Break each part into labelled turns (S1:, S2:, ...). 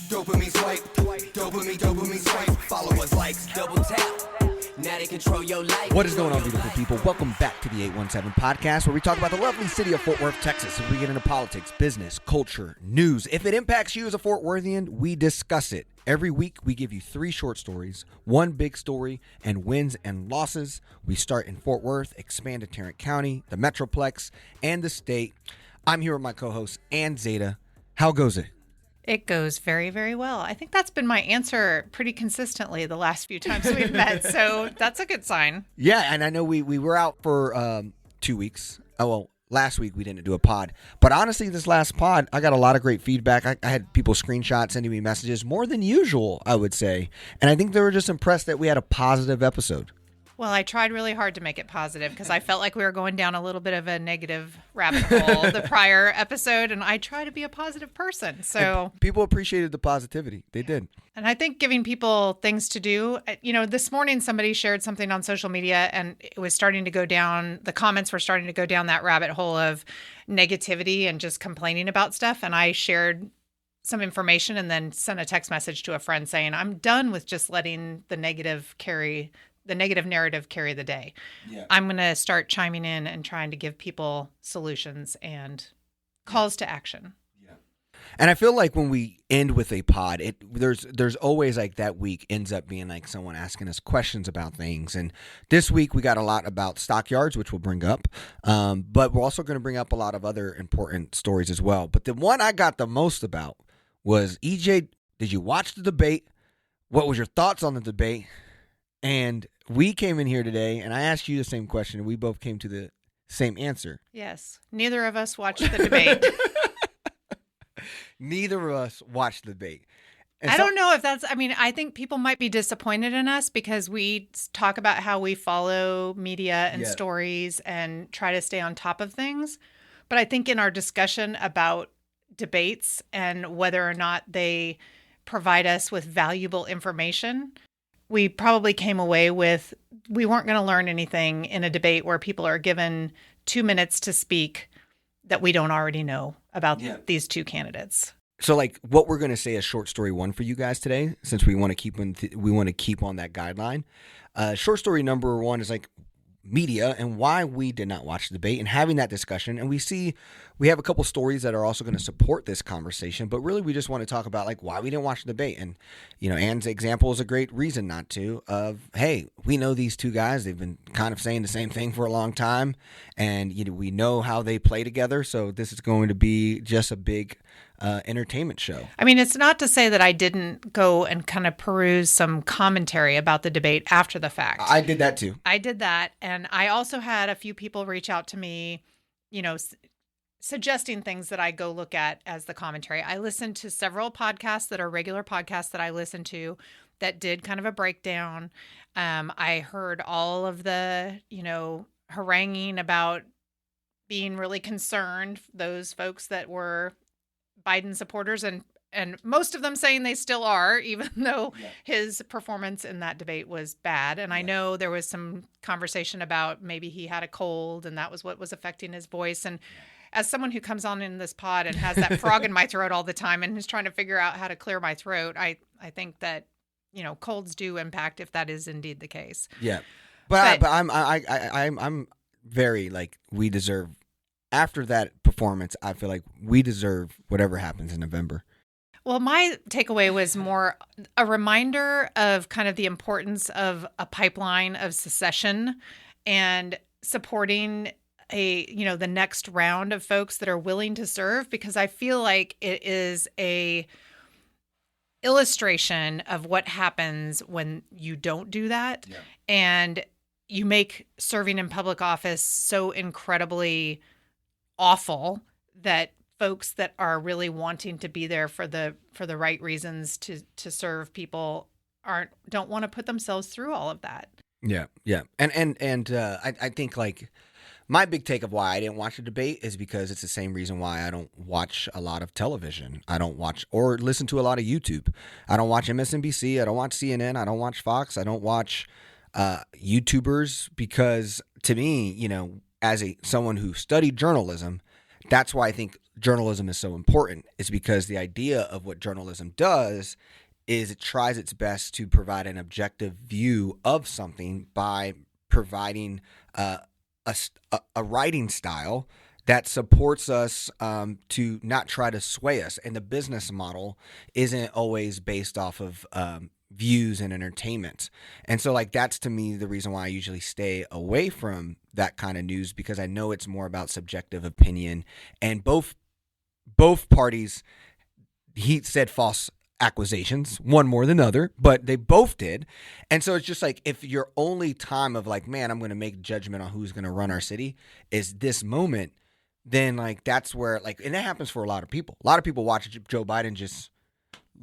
S1: Dopamine swipe, dopamine swipe. Followers, likes, double tap. Now they control your life.
S2: What is going on, beautiful people? Welcome back to the 817 podcast, where we talk about the lovely city of Fort Worth, Texas. We get into politics, business, culture, news. If it impacts you as a Fort Worthian, we discuss it. Every week, we give you 3 short stories, 1 big story, and wins and losses. We start in Fort Worth, expand to Tarrant County, the Metroplex, and the state. I'm here with my co-host, Ann Zeta. How goes it?
S3: It goes very, very well. I think that's been my answer pretty consistently the last few times we've met, so that's a good sign.
S2: Yeah, and I know we were out for 2 weeks. Oh, well, last week we didn't do a pod. But honestly, this last pod, I got a lot of great feedback. I had people screenshot, sending me messages, more than usual, I would say. And I think they were just impressed that we had a positive episode.
S3: Well, I tried really hard to make it positive because I felt like we were going down a little bit of a negative rabbit hole the prior episode, and I try to be a positive person. So
S2: and people appreciated the positivity. They did.
S3: And I think giving people things to do, this morning somebody shared something on social media and it was starting to go down, the comments were starting to go down that rabbit hole of negativity and just complaining about stuff. And I shared some information and then sent a text message to a friend saying, I'm done with just letting the negative narrative carry the day. Yeah. I'm going to start chiming in and trying to give people solutions and calls to action.
S2: Yeah. And I feel like when we end with a pod, there's always like that week ends up being like someone asking us questions about things. And this week we got a lot about stockyards, which we'll bring up. But we're also going to bring up a lot of other important stories as well. But the one I got the most about was, EJ, did you watch the debate? What was your thoughts on the debate? And we came in here today, and I asked you the same question, and we both came to the same answer.
S3: Yes. Neither of us watched the debate.
S2: Neither of us watched the debate. And
S3: I don't know if I think people might be disappointed in us because we talk about how we follow media and stories and try to stay on top of things. But I think in our discussion about debates and whether or not they provide us with valuable information, we probably came away with we weren't going to learn anything in a debate where people are given 2 minutes to speak that we don't already know about these two candidates.
S2: So, like, what we're going to say is short story 1 for you guys today, since we want to keep on that guideline. Short story number 1 is like media and why we did not watch the debate and having that discussion. And we have a couple stories that are also going to support this conversation, but really we just want to talk about like why we didn't watch the debate. And, Ann's example is a great reason not to, of, hey, we know these two guys. They've been kind of saying the same thing for a long time, and we know how they play together. So this is going to be just a big entertainment show.
S3: I mean, it's not to say that I didn't go and kind of peruse some commentary about the debate after the fact.
S2: I did that too.
S3: I did that. And I also had a few people reach out to me, suggesting things that I go look at as the commentary. I listened to several podcasts that are regular podcasts that I listen to that did kind of a breakdown. I heard all of the, haranguing about being really concerned, those folks that were Biden supporters, and most of them saying they still are, even though his performance in that debate was bad. And I know there was some conversation about maybe he had a cold and that was what was affecting his voice. And as someone who comes on in this pod and has that frog in my throat all the time and is trying to figure out how to clear my throat, I think that, colds do impact if that is indeed the case.
S2: Yeah. But I'm very like, we deserve, after that performance, I feel like we deserve whatever happens in November.
S3: Well, my takeaway was more a reminder of kind of the importance of a pipeline of secession and supporting the next round of folks that are willing to serve, because I feel like it is a illustration of what happens when you don't do that. Yeah. And you make serving in public office so incredibly awful that folks that are really wanting to be there for the right reasons to serve people don't want to put themselves through all of that.
S2: Yeah. And I think like my big take of why I didn't watch the debate is because it's the same reason why I don't watch a lot of television. I don't watch or listen to a lot of YouTube. I don't watch MSNBC. I don't watch CNN. I don't watch Fox. I don't watch YouTubers, because to me, as someone who studied journalism, that's why I think journalism is so important is because the idea of what journalism does is it tries its best to provide an objective view of something by providing a writing style that supports us to not try to sway us. And the business model isn't always based off of views and entertainment. And so like that's to me the reason why I usually stay away from that kind of news, because I know it's more about subjective opinion. And both parties, he said false accusations, one more than the other, but they both did. And so it's just like, if your only time of like, man, I'm going to make judgment on who's going to run our city is this moment, then like that's where like, and that happens for a lot of people. A lot of people watch Joe Biden just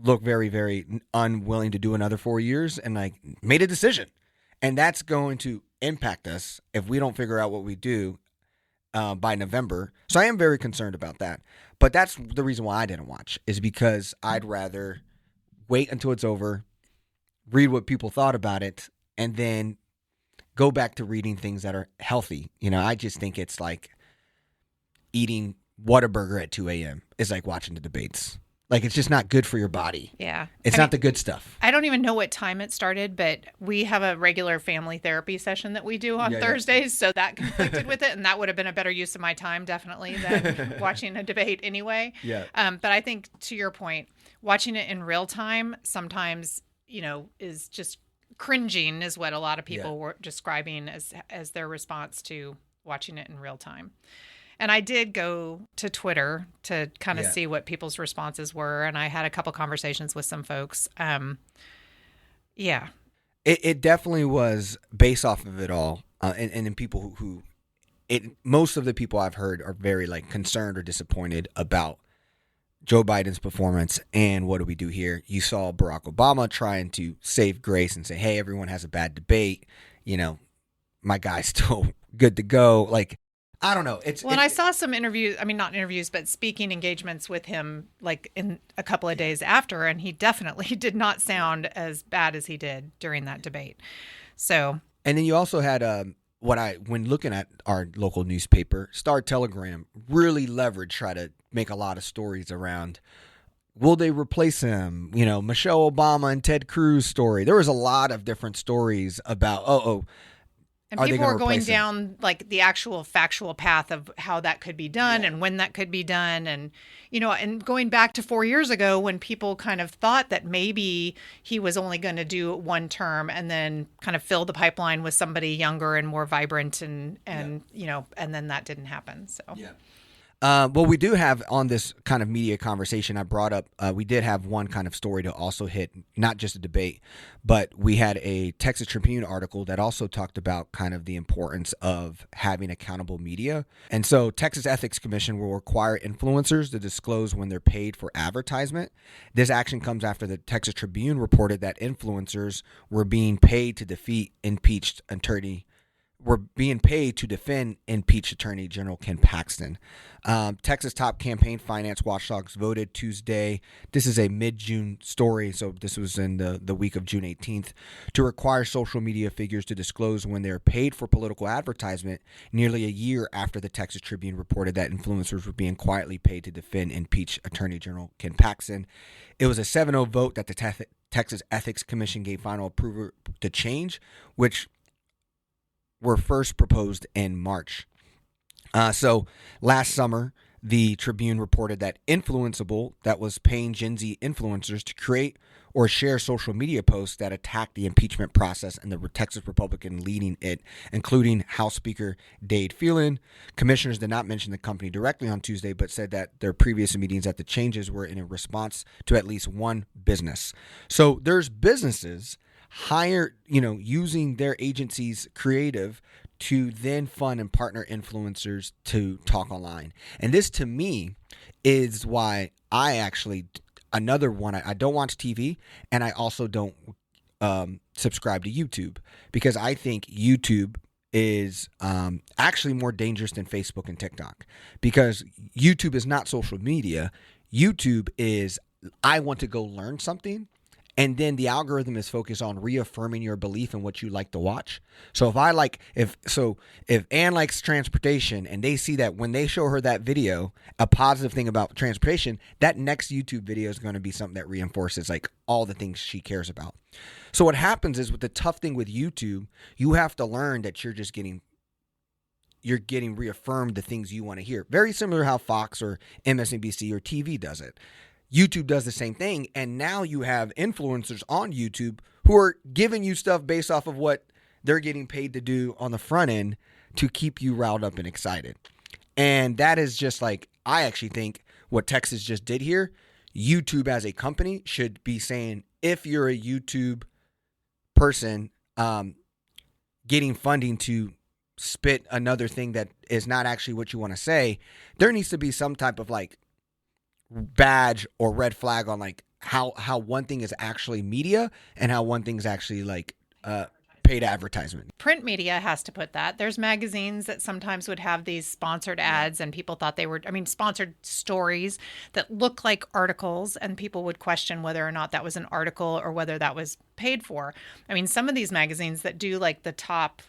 S2: look very, very unwilling to do another 4 years and like made a decision. And that's going to impact us if we don't figure out what we do by November. So I am very concerned about that. But that's the reason why I didn't watch, is because I'd rather wait until it's over, read what people thought about it, and then go back to reading things that are healthy. You know, I just think it's like eating Whataburger at 2 a.m. is like watching the debates. Like, it's just not good for your body.
S3: Yeah.
S2: It's not the good stuff.
S3: I don't even know what time it started, but we have a regular family therapy session that we do on Thursdays. So that conflicted with it. And that would have been a better use of my time, definitely, than watching a debate anyway.
S2: Yeah.
S3: But I think, to your point, watching it in real time sometimes, you know, is just cringing, is what a lot of people were describing as their response to watching it in real time. And I did go to Twitter to kind of see what people's responses were. And I had a couple conversations with some folks.
S2: It definitely was based off of it all. And then people who most of the people I've heard are very like concerned or disappointed about Joe Biden's performance and what do we do here. You saw Barack Obama trying to save grace and say, hey, everyone has a bad debate. You know, my guy's still good to go. Like, I don't know. And
S3: I saw some interviews, I mean, not interviews, but speaking engagements with him like in a couple of days after, and he definitely did not sound as bad as he did during that debate. So. And
S2: then you also had when looking at our local newspaper, Star Telegram really leveraged, try to make a lot of stories around, will they replace him? You know, Michelle Obama and Ted Cruz story. There was a lot of different stories about,
S3: and people were going down like the actual factual path of how that could be done and when that could be done. And, you know, and going back to 4 years ago when people kind of thought that maybe he was only going to do one term and then kind of fill the pipeline with somebody younger and more vibrant and you know, and then that didn't happen. So,
S2: well, we do have on this kind of media conversation I brought up, we did have one kind of story to also hit, not just a debate, but we had a Texas Tribune article that also talked about kind of the importance of having accountable media. And so Texas Ethics Commission will require influencers to disclose when they're paid for advertisement. This action comes after the Texas Tribune reported that influencers were being paid to defend impeached Attorney General Ken Paxton. Texas top campaign finance watchdogs voted Tuesday. This is a mid-June story, so this was in the week of June 18th, to require social media figures to disclose when they're paid for political advertisement, nearly a year after the Texas Tribune reported that influencers were being quietly paid to defend impeached Attorney General Ken Paxton. It was a 7-0 vote that the Texas Ethics Commission gave final approval to change, which were first proposed in March. So last summer, the Tribune reported that Influenceable, that was paying Gen Z influencers to create or share social media posts that attacked the impeachment process and the Texas Republican leading it, including House Speaker Dade Phelan. Commissioners did not mention the company directly on Tuesday, but said that their previous meetings that the changes were in a response to at least one business. So there's businesses using their agency's creative to then fund and partner influencers to talk online. And this to me is why I actually, another one, I don't watch TV and I also don't subscribe to YouTube, because I think YouTube is actually more dangerous than Facebook and TikTok, because YouTube is not social media. YouTube is, I want to go learn something, And then the algorithm is focused on reaffirming your belief in what you like to watch. So if Ann likes transportation and they see that when they show her that video, a positive thing about transportation, that next YouTube video is going to be something that reinforces like all the things she cares about. So what happens is with the tough thing with YouTube, you have to learn that you're getting reaffirmed the things you want to hear. Very similar to how Fox or MSNBC or TV does it. YouTube does the same thing, and now you have influencers on YouTube who are giving you stuff based off of what they're getting paid to do on the front end to keep you riled up and excited. And that is just like, I actually think what Texas just did here, YouTube as a company should be saying, if you're a YouTube person getting funding to spit another thing that is not actually what you want to say, there needs to be some type of like badge or red flag on like how one thing is actually media and how one thing is actually like paid advertisement.
S3: Print media has to put that. There's magazines that sometimes would have these sponsored ads and people thought they were, sponsored stories that look like articles, and people would question whether or not that was an article or whether that was paid for. Some of these magazines that do like the top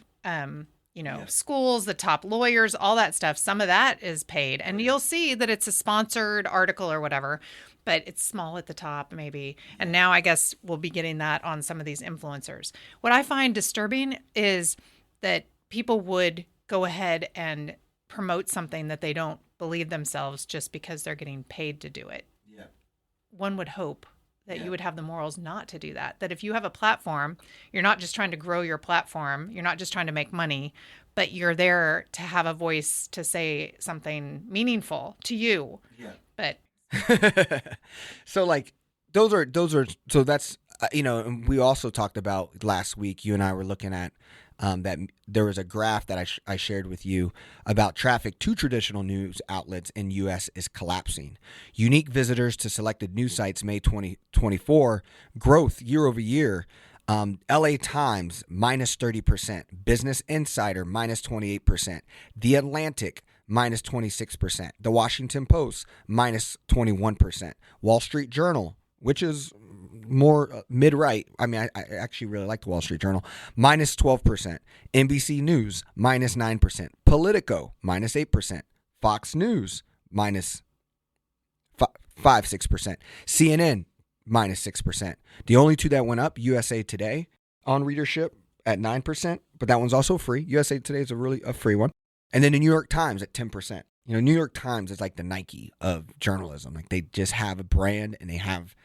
S3: schools, the top lawyers, all that stuff, some of that is paid. And you'll see that it's a sponsored article or whatever, but it's small at the top maybe. And now I guess we'll be getting that on some of these influencers. What I find disturbing is that people would go ahead and promote something that they don't believe themselves just because they're getting paid to do it.
S2: Yeah.
S3: One would hope that you would have the morals not to do that. That if you have a platform, you're not just trying to grow your platform, you're not just trying to make money, but you're there to have a voice to say something meaningful to you. Yeah. But
S2: so like those are so that's and we also talked about last week, you and I were looking at that there was a graph that I shared with you about traffic to traditional news outlets in U.S. is collapsing. Unique visitors to selected news sites May 2024, growth year over year. LA Times, minus 30%. Business Insider, minus 28%. The Atlantic, minus 26%. The Washington Post, minus 21%. Wall Street Journal, which is more mid-right. I actually really like the Wall Street Journal. Minus 12%. NBC News, minus 9%. Politico, minus 8%. Fox News, minus 6%. CNN, minus 6%. The only two that went up, USA Today on readership at 9%, but that one's also free. USA Today is a free one. And then the New York Times at 10%. New York Times is like the Nike of journalism. Like they just have a brand and they have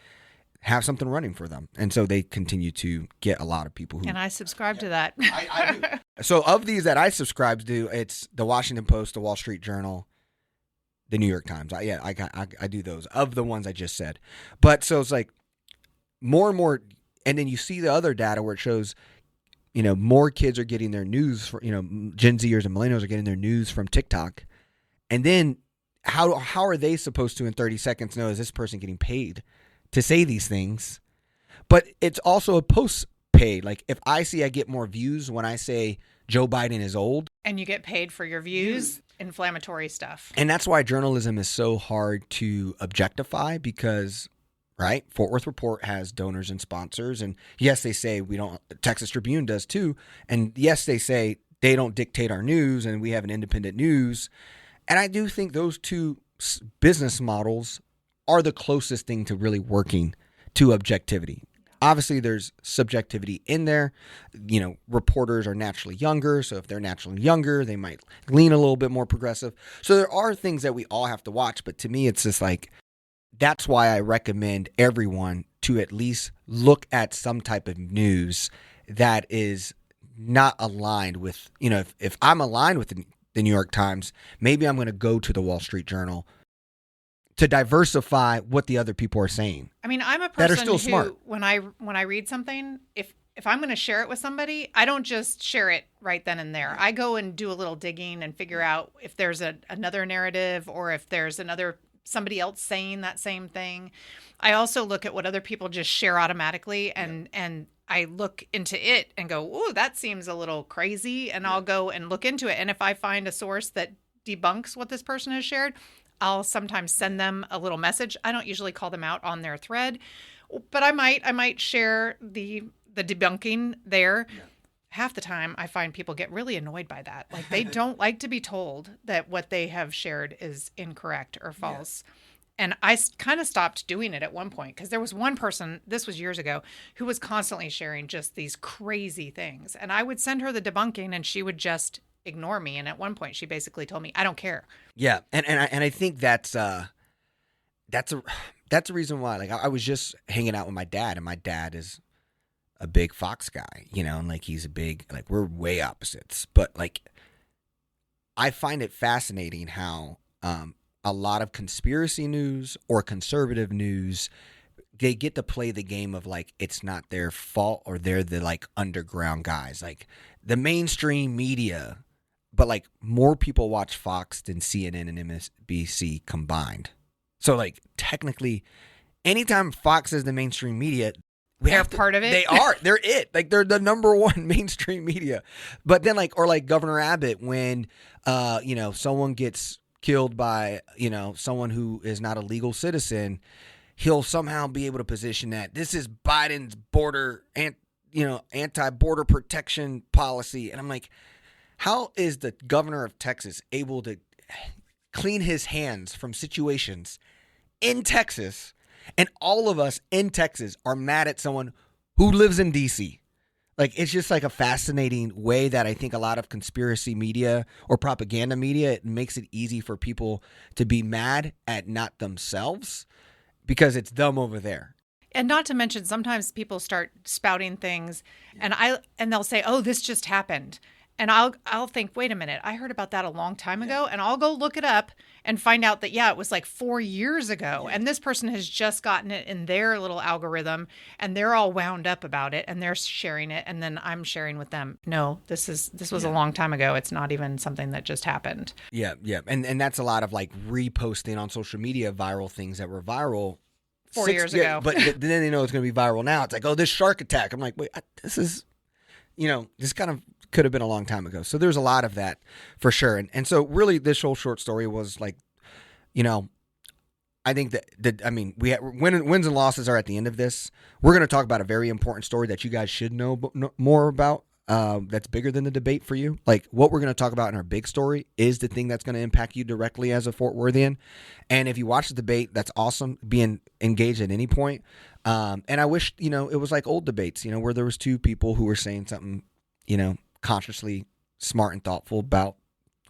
S2: something running for them. And so they continue to get a lot of people who...
S3: And I subscribe to that.
S2: I do. So of these that I subscribe to, it's the Washington Post, the Wall Street Journal, the New York Times. I do those of the ones I just said. But so it's like more and more, and then you see the other data where it shows, more kids are getting their news, Gen Zers and millennials are getting their news from TikTok. And then how are they supposed to in 30 seconds know, is this person getting paid to say these things? But it's also a post-paid. Like if I get more views when I say Joe Biden is old.
S3: And you get paid for your views, inflammatory stuff.
S2: And that's why journalism is so hard to objectify because, right, Fort Worth Report has donors and sponsors. And yes, they say we don't, Texas Tribune does too. And yes, they say they don't dictate our news and we have an independent news. And I do think those two business models are the closest thing to really working to objectivity. Obviously, there's subjectivity in there. Reporters are naturally younger. So if they're naturally younger, they might lean a little bit more progressive. So there are things that we all have to watch. But to me, it's just like, that's why I recommend everyone to at least look at some type of news that is not aligned with, if I'm aligned with the New York Times, maybe I'm going to go to the Wall Street Journal to diversify what the other people are saying.
S3: I'm a person
S2: that are still
S3: who,
S2: smart.
S3: when I read something, if I'm going to share it with somebody, I don't just share it right then and there. I go and do a little digging and figure out if there's another narrative or if there's somebody else saying that same thing. I also look at what other people just share automatically and I look into it and go, "Ooh, that seems a little crazy," and I'll go and look into it. And if I find a source that debunks what this person has shared, I'll sometimes send them a little message. I don't usually call them out on their thread, But I might share the debunking there. Yeah. Half the time I find people get really annoyed by that. Like they don't like to be told that what they have shared is incorrect or false. Yeah. And I kind of stopped doing it at one point because there was one person, this was years ago, who was constantly sharing just these crazy things. And I would send her the debunking and she would just ignore me. And at one point she basically told me, I don't care.
S2: Yeah. And I think that's a reason why, like, I was just hanging out with my dad, and my dad is a big Fox guy, and like he's a big, like, we're way opposites. But like, I find it fascinating how a lot of conspiracy news or conservative news, they get to play the game of like, it's not their fault or they're the like underground guys, like the mainstream media. But like, more people watch Fox than CNN and MSNBC combined. So like, technically, anytime Fox is the mainstream media,
S3: they're part of it.
S2: They're it. Like, they're the number one mainstream media. But then like Governor Abbott, when someone gets killed by someone who is not a legal citizen, he'll somehow be able to position that this is Biden's border and anti-border protection policy. And I'm like, how is the governor of Texas able to clean his hands from situations in Texas, and all of us in Texas are mad at someone who lives in D.C.? Like, it's just like a fascinating way that I think a lot of conspiracy media or propaganda media, it makes it easy for people to be mad at not themselves because it's them over there.
S3: And not to mention, sometimes people start spouting things and they'll say, oh, this just happened. And I'll think, wait a minute, I heard about that a long time ago, and I'll go look it up and find out that, it was like 4 years ago. Yeah. And this person has just gotten it in their little algorithm, and they're all wound up about it, and they're sharing it, and then I'm sharing with them. No, this was a long time ago. It's not even something that just happened.
S2: Yeah, yeah. And that's a lot of like reposting on social media viral things that were viral
S3: 4 years ago.
S2: But then they know it's going to be viral now. It's like, oh, this shark attack. I'm like, wait, this is, this kind of could have been a long time ago. So there's a lot of that for sure. And so really this whole short story was like, I think we have wins and losses are at the end of this. We're going to talk about a very important story that you guys should know more about. That's bigger than the debate for you. Like, what we're going to talk about in our big story is the thing that's going to impact you directly as a Fort Worthian. And if you watch the debate, that's awesome, being engaged at any point. And I wish, it was like old debates, where there was two people who were saying something, consciously smart and thoughtful about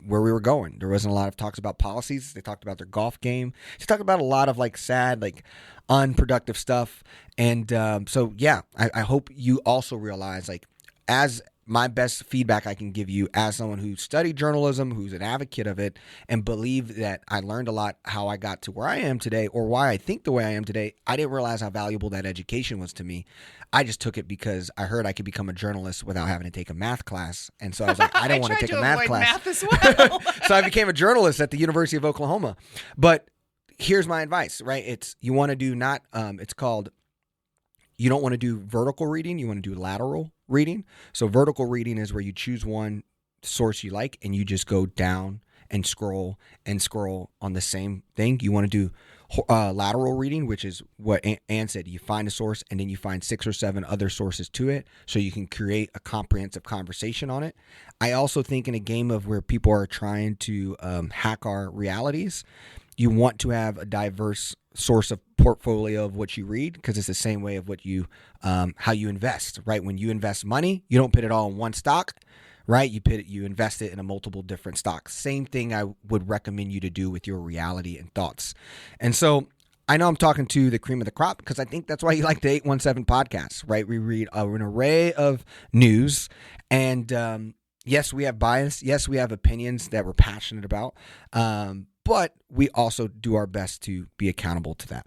S2: where we were going. There wasn't a lot of talks about policies. They talked about their golf game. They talked about a lot of like sad, like unproductive stuff. And so, yeah, I hope you also realize, like, as my best feedback I can give you as someone who studied journalism, who's an advocate of it, and believe that I learned a lot how I got to where I am today, or why I think the way I am today. I didn't realize how valuable that education was to me. I just took it because I heard I could become a journalist without having to take a math class. And so I was like, I don't want to take a math class.
S3: Math as well.
S2: So I became a journalist at the University of Oklahoma. But here's my advice, right? It's, you want to do it's called, you don't want to do vertical reading. You want to do lateral reading. So vertical reading is where you choose one source you like and you just go down and scroll on the same thing. You want to do lateral reading, which is what Ann said. You find a source and then you find 6 or 7 other sources to it, so you can create a comprehensive conversation on it. I also think in a game of where people are trying to hack our realities, you want to have a diverse source of portfolio of what you read, because it's the same way of what you how you invest, right? When you invest money, you don't put it all in one stock, right? You invest it in a multiple different stocks. Same thing I would recommend you to do with your reality and thoughts. And so I know I'm talking to the cream of the crop, because I think that's why you like the 817 podcast, right? We read an array of news, and yes, we have bias. Yes, we have opinions that we're passionate about. But we also do our best to be accountable to that.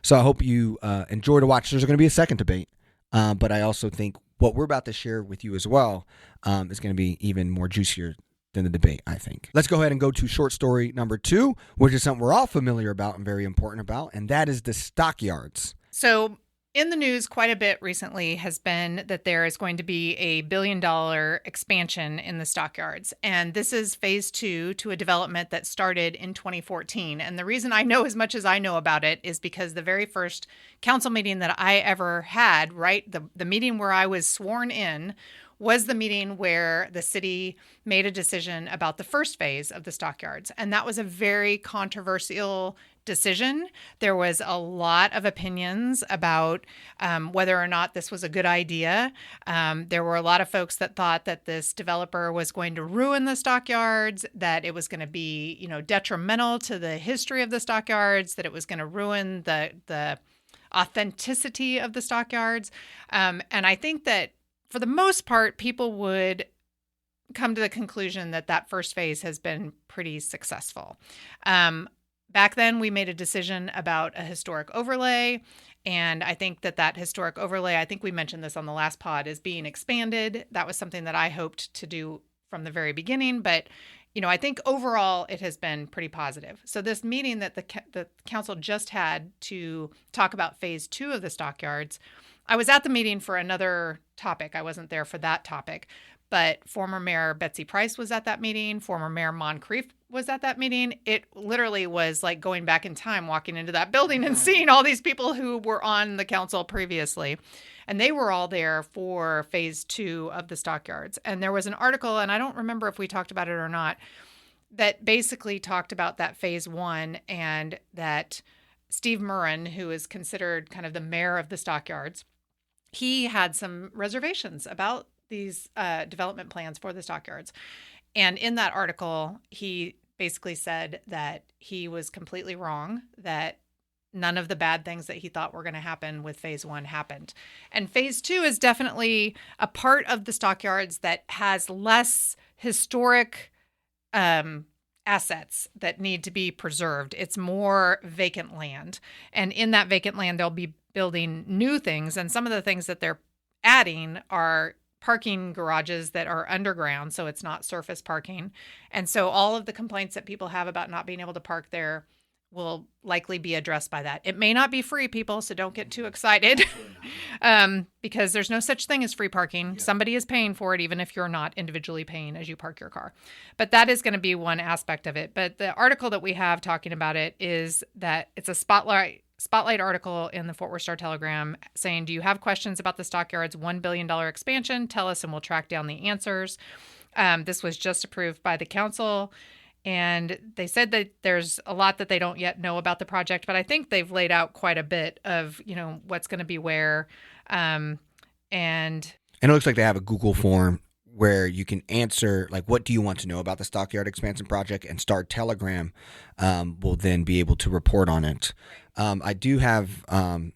S2: So I hope you enjoy to watch. There's going to be a second debate, but I also think what we're about to share with you as well is going to be even more juicier than the debate, I think. Let's go ahead and go to short story number 2, which is something we're all familiar about and very important about, and that is the stockyards.
S3: So in the news quite a bit recently has been that there is going to be a $1 billion expansion in the stockyards. And this is phase 2 to a development that started in 2014. And the reason I know as much as I know about it is because the very first council meeting that I ever had, right, the meeting where I was sworn in, was the meeting where the city made a decision about the first phase of the stockyards. And that was a very controversial decision. There was a lot of opinions about whether or not this was a good idea. There were a lot of folks that thought that this developer was going to ruin the stockyards, that it was going to be, detrimental to the history of the stockyards, that it was going to ruin the authenticity of the stockyards. And I think that for the most part, people would come to the conclusion that that first phase has been pretty successful. Back then, we made a decision about a historic overlay, and I think that historic overlay, I think we mentioned this on the last pod, is being expanded. That was something that I hoped to do from the very beginning, but I think overall it has been pretty positive. So this meeting that the council just had to talk about phase 2 of the stockyards, I was at the meeting for another topic. I wasn't there for that topic, but former Mayor Betsy Price was at that meeting. Former Mayor Moncrief was at that meeting. It literally was like going back in time, walking into that building and seeing all these people who were on the council previously. And they were all there for phase 2 of the stockyards. And there was an article, and I don't remember if we talked about it or not, that basically talked about that phase 1 and that Steve Murrin, who is considered kind of the mayor of the stockyards, he had some reservations about these development plans for the stockyards. And in that article, he basically said that he was completely wrong, that none of the bad things that he thought were going to happen with phase 1 happened. And phase 2 is definitely a part of the stockyards that has less historic assets that need to be preserved. It's more vacant land. And in that vacant land, they'll be building new things. And some of the things that they're adding are parking garages that are underground, so it's not surface parking. And so all of the complaints that people have about not being able to park there will likely be addressed by that. It may not be free, people, so don't get too excited because there's no such thing as free parking. Yeah. Somebody is paying for it, even if you're not individually paying as you park your car. But that is going to be one aspect of it. But the article that we have talking about it is that it's a spotlight article in the Fort Worth Star-Telegram saying, do you have questions about the stockyards $1 billion expansion? Tell us and we'll track down the answers. This was just approved by the council. And they said that there's a lot that they don't yet know about the project, but I think they've laid out quite a bit of, what's going to be where. And
S2: it looks like they have a Google form where you can answer, like, what do you want to know about the Stockyard Expansion Project? And Star-Telegram will then be able to report on it. I do have kind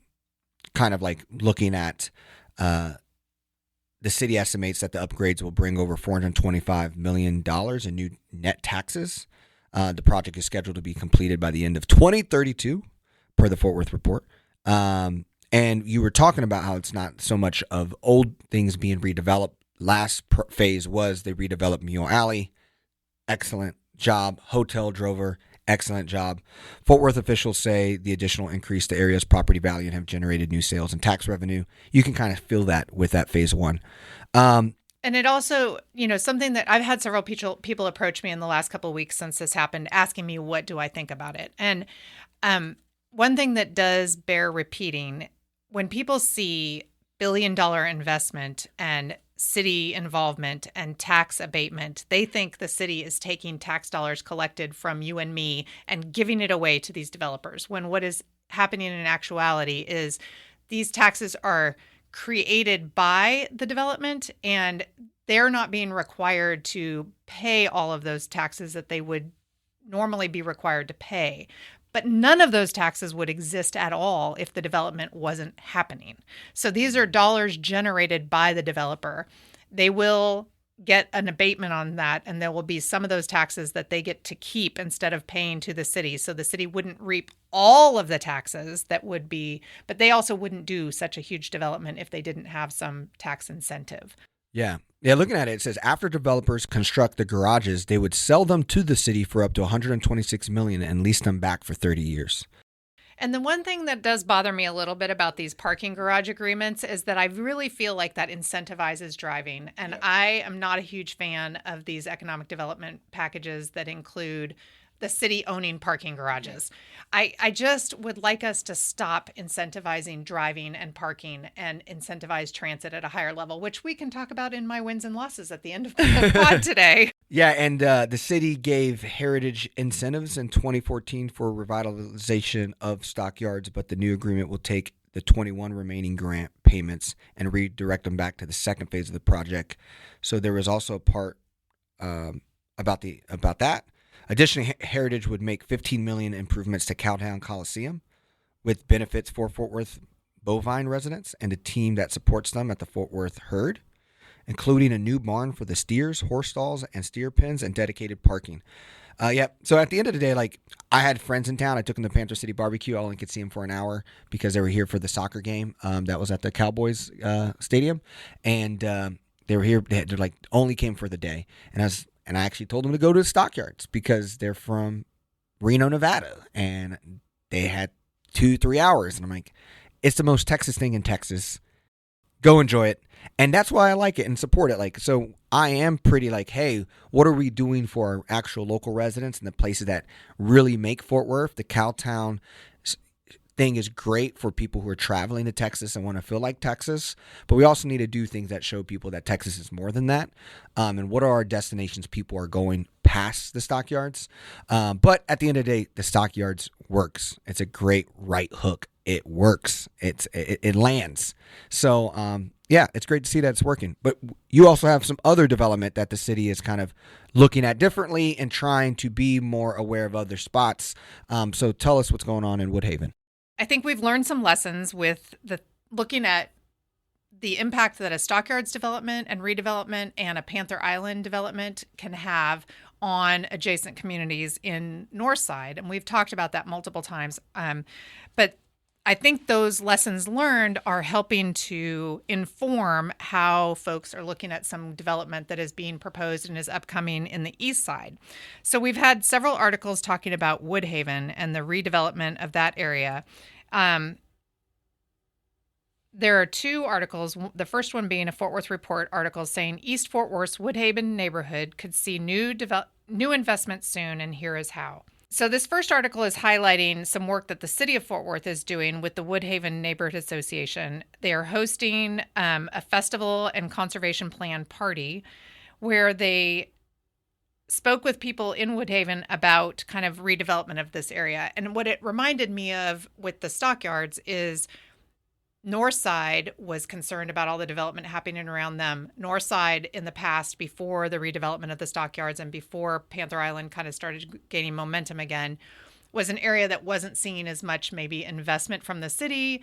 S2: of like looking at the city estimates that the upgrades will bring over $425 million in new net taxes. The project is scheduled to be completed by the end of 2032, per the Fort Worth report. And you were talking about how it's not so much of old things being redeveloped. Last phase was they redeveloped Mule Alley. Excellent job. Hotel Drover. Excellent job. Fort Worth officials say the additional increase to area's property value and have generated new sales and tax revenue. You can kind of feel that with that phase 1.
S3: And it also, something that I've had several people approach me in the last couple of weeks since this happened, asking me, what do I think about it? And one thing that does bear repeating, when people see $1 billion investment and city involvement and tax abatement, they think the city is taking tax dollars collected from you and me and giving it away to these developers, when what is happening in actuality is these taxes are created by the development and they're not being required to pay all of those taxes that they would normally be required to pay. But none of those taxes would exist at all if the development wasn't happening. So these are dollars generated by the developer. They will get an abatement on that, and there will be some of those taxes that they get to keep instead of paying to the city. So the city wouldn't reap all of the taxes that would be, but they also wouldn't do such a huge development if they didn't have some tax incentive.
S2: Yeah. Yeah, looking at it, it says after developers construct the garages, they would sell them to the city for up to $126 million and lease them back for 30 years.
S3: And the one thing that does bother me a little bit about these parking garage agreements is that I really feel like that incentivizes driving. And I am not a huge fan of these economic development packages that include the city owning parking garages. I just would like us to stop incentivizing driving and parking and incentivize transit at a higher level, which we can talk about in my wins and losses at the end of the pod today.
S2: Yeah, and the city gave heritage incentives in 2014 for revitalization of stockyards, but the new agreement will take the 21 remaining grant payments and redirect them back to the second phase of the project. So there was also a part about that. Additionally, Heritage would make $15 million improvements to Cowtown Coliseum with benefits for Fort Worth bovine residents and a team that supports them at the Fort Worth herd, including a new barn for the steers, horse stalls, and steer pens, and dedicated parking. So at the end of the day, like, I had friends in town. I took them to Panther City Barbecue. I only could see them for an hour because they were here for the soccer game that was at the Cowboys stadium. And they were here. They like only came for the day. And I actually told them to go to the stockyards because they're from Reno, Nevada. And they had 2-3 hours. And I'm like, it's the most Texas thing in Texas. Go enjoy it. And that's why I like it and support it. Like, so I am pretty like, hey, what are we doing for our actual local residents and the places that really make Fort Worth? The Cowtown thing is great for people who are traveling to Texas and want to feel like Texas, but we also need to do things that show people that Texas is more than that. And what are our destinations people are going past the stockyards? But at the end of the day, the stockyards works. It's a great right hook. It works. It lands. So it's great to see that it's working. But you also have some other development that the city is kind of looking at differently and trying to be more aware of other spots. So tell us what's going on in Woodhaven.
S3: I think we've learned some lessons with looking at the impact that a stockyards development and redevelopment and a Panther Island development can have on adjacent communities in Northside. And we've talked about that multiple times. But I think those lessons learned are helping to inform how folks are looking at some development that is being proposed and is upcoming in the east side. So we've had several articles talking about Woodhaven and the redevelopment of that area. There are two articles, the first one being a Fort Worth Report article saying East Fort Worth's Woodhaven neighborhood could see new investment soon, and here is how. So this first article is highlighting some work that the city of Fort Worth is doing with the Woodhaven Neighborhood Association. They are hosting a festival and conservation plan party where they spoke with people in Woodhaven about kind of redevelopment of this area. And what it reminded me of with the stockyards is Northside was concerned about all the development happening around them. Northside in the past, before the redevelopment of the stockyards and before Panther Island kind of started gaining momentum again, was an area that wasn't seeing as much maybe investment from the city,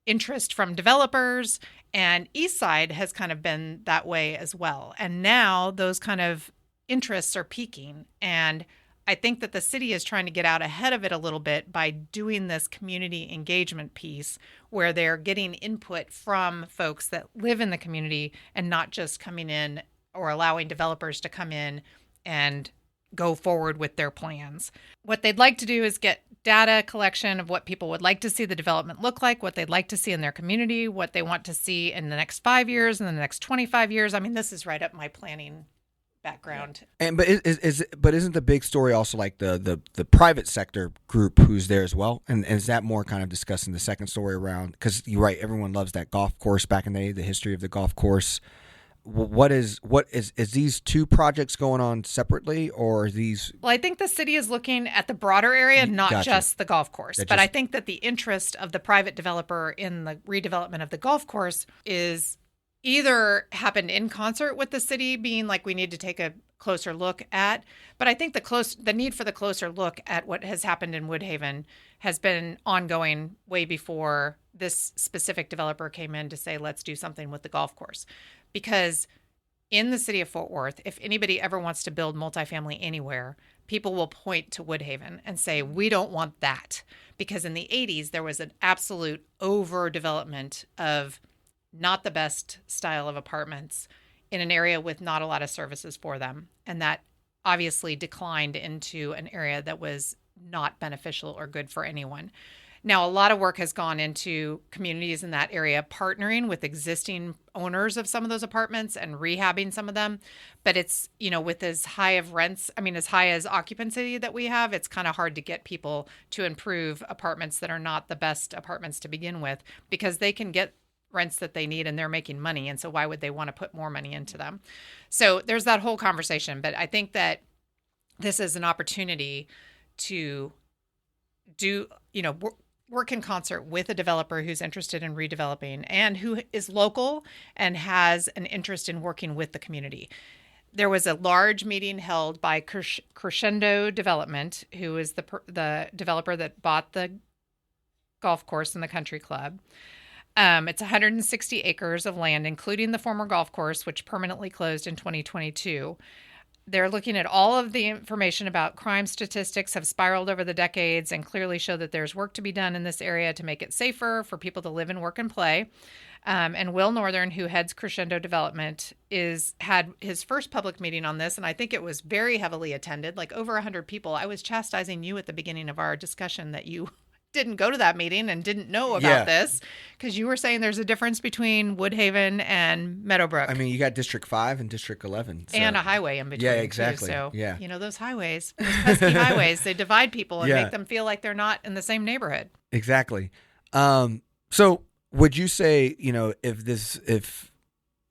S3: interest from developers, and Eastside has kind of been that way as well. And now those kind of interests are peaking, and I think that the city is trying to get out ahead of it a little bit by doing this community engagement piece where they're getting input from folks that live in the community and not just coming in or allowing developers to come in and go forward with their plans. What they'd like to do is get data collection of what people would like to see the development look like, what they'd like to see in their community, what they want to see in the next 5 years and the next 25 years. I mean, this is right up my planning background.
S2: But isn't the big story also like the private sector group who's there as well? And is that more kind of discussing the second story around? Because you're right, everyone loves that golf course back in the day, the history of the golf course. What is these two projects going on separately, or are these?
S3: Well, I think the city is looking at the broader area, not
S2: Gotcha.
S3: just the golf course. But I think that the interest of the private developer in the redevelopment of the golf course is either happened in concert with the city being like, we need to take a closer look at. But I think the need for the closer look at what has happened in Woodhaven has been ongoing way before this specific developer came in to say, let's do something with the golf course. Because in the city of Fort Worth, if anybody ever wants to build multifamily anywhere, people will point to Woodhaven and say, we don't want that. Because in the 80s, there was an absolute overdevelopment of not the best style of apartments in an area with not a lot of services for them. And that obviously declined into an area that was not beneficial or good for anyone. Now, a lot of work has gone into communities in that area partnering with existing owners of some of those apartments and rehabbing some of them. But it's, with as high of rents, as high as occupancy that we have, it's kind of hard to get people to improve apartments that are not the best apartments to begin with, because they can get rents that they need and they're making money. And so why would they want to put more money into them? So there's that whole conversation. But I think that this is an opportunity to do, work in concert with a developer who's interested in redeveloping and who is local and has an interest in working with the community. There was a large meeting held by Crescendo Development, who is the developer that bought the golf course and the country club. It's 160 acres of land, including the former golf course, which permanently closed in 2022. They're looking at all of the information about crime statistics have spiraled over the decades and clearly show that there's work to be done in this area to make it safer for people to live and work and play. And Will Northern, who heads Crescendo Development, had his first public meeting on this, and I think it was very heavily attended, like over 100 people. I was chastising you at the beginning of our discussion that you didn't go to that meeting and didn't know about this, because you were saying there's a difference between Woodhaven and Meadowbrook.
S2: You got District 5 and District 11. So.
S3: And a highway in between.
S2: Yeah, exactly.
S3: Too. So,
S2: yeah.
S3: Those highways, those pesky highways, they divide people and make them feel like they're not in the same neighborhood.
S2: Exactly. So would you say, if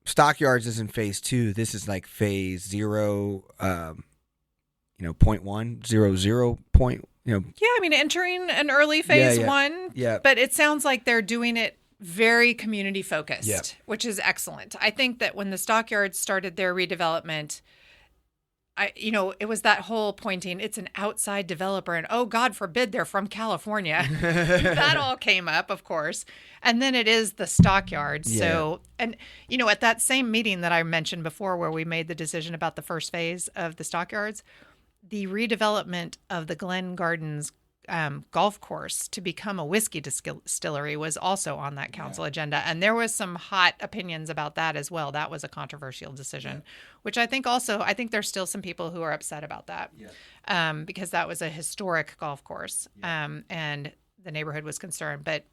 S2: Stockyards is in phase 2, this is like phase 0, 0.1, 0 point,
S3: entering an early phase 1.
S2: Yeah.
S3: But it sounds like they're doing it very community focused, which is excellent. I think that when the Stockyards started their redevelopment, it was that whole pointing, it's an outside developer, and oh, God forbid they're from California. That all came up, of course. And then it is the Stockyards.
S2: Yeah.
S3: So, and, at that same meeting that I mentioned before, where we made the decision about the first phase of the Stockyards, the redevelopment of the Glen Gardens golf course to become a whiskey distillery was also on that council agenda. And there was some hot opinions about that as well. That was a controversial decision, which I think there's still some people who are upset about that because that was a historic golf course and the neighborhood was concerned. But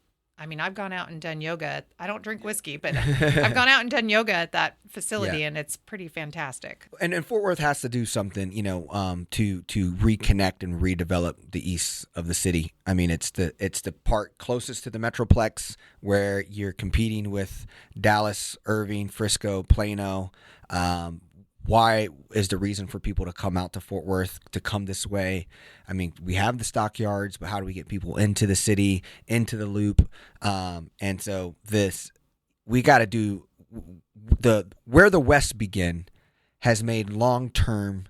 S3: I've gone out and done yoga. I don't drink whiskey, but I've gone out and done yoga at that facility, and it's pretty fantastic.
S2: And Fort Worth has to do something, to reconnect and redevelop the east of the city. It's the part closest to the Metroplex where you're competing with Dallas, Irving, Frisco, Plano. Why is the reason for people to come out to Fort Worth, to come this way? We have the Stockyards, but how do we get people into the city, into the loop? And so we got to do where the West begin has made long-term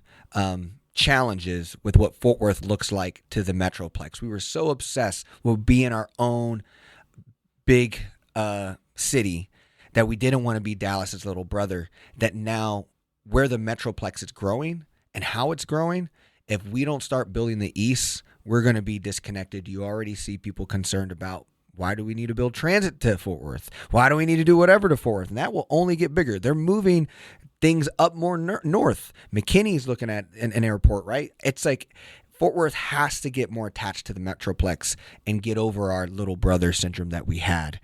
S2: challenges with what Fort Worth looks like to the Metroplex. We were so obsessed with being our own big city that we didn't want to be Dallas's little brother, that now where the Metroplex is growing and how it's growing, if we don't start building the East, we're going to be disconnected. You already see people concerned about, why do we need to build transit to Fort Worth? Why do we need to do whatever to Fort Worth? And that will only get bigger. They're moving things up more north. McKinney's looking at an airport, right? It's like Fort Worth has to get more attached to the Metroplex and get over our little brother syndrome that we had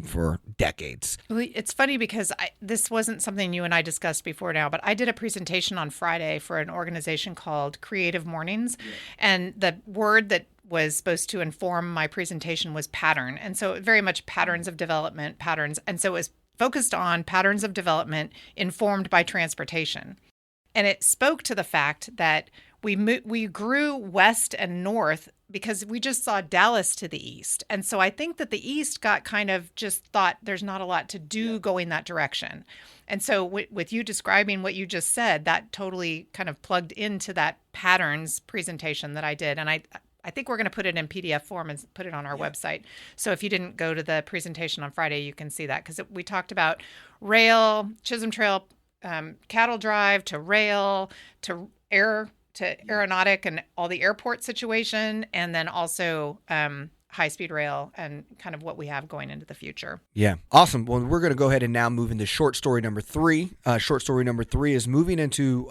S2: for decades.
S3: Well, it's funny because this wasn't something you and I discussed before now, but I did a presentation on Friday for an organization called Creative Mornings. Yeah. And the word that was supposed to inform my presentation was pattern. And so very much patterns of development, patterns. And so it was focused on patterns of development informed by transportation. And it spoke to the fact that we grew west and north because we just saw Dallas to the east. And so I think that the east got kind of just thought there's not a lot to do going that direction. And so with you describing what you just said, that totally kind of plugged into that patterns presentation that I did. And I think we're going to put it in PDF form and put it on our website. So if you didn't go to the presentation on Friday, you can see that, because we talked about rail, Chisholm Trail, cattle drive to rail to air to aeronautic and all the airport situation, and then also high-speed rail and kind of what we have going into the future.
S2: Yeah. Awesome. Well, we're going to go ahead and now move into short story number 3. Short story number 3 is moving into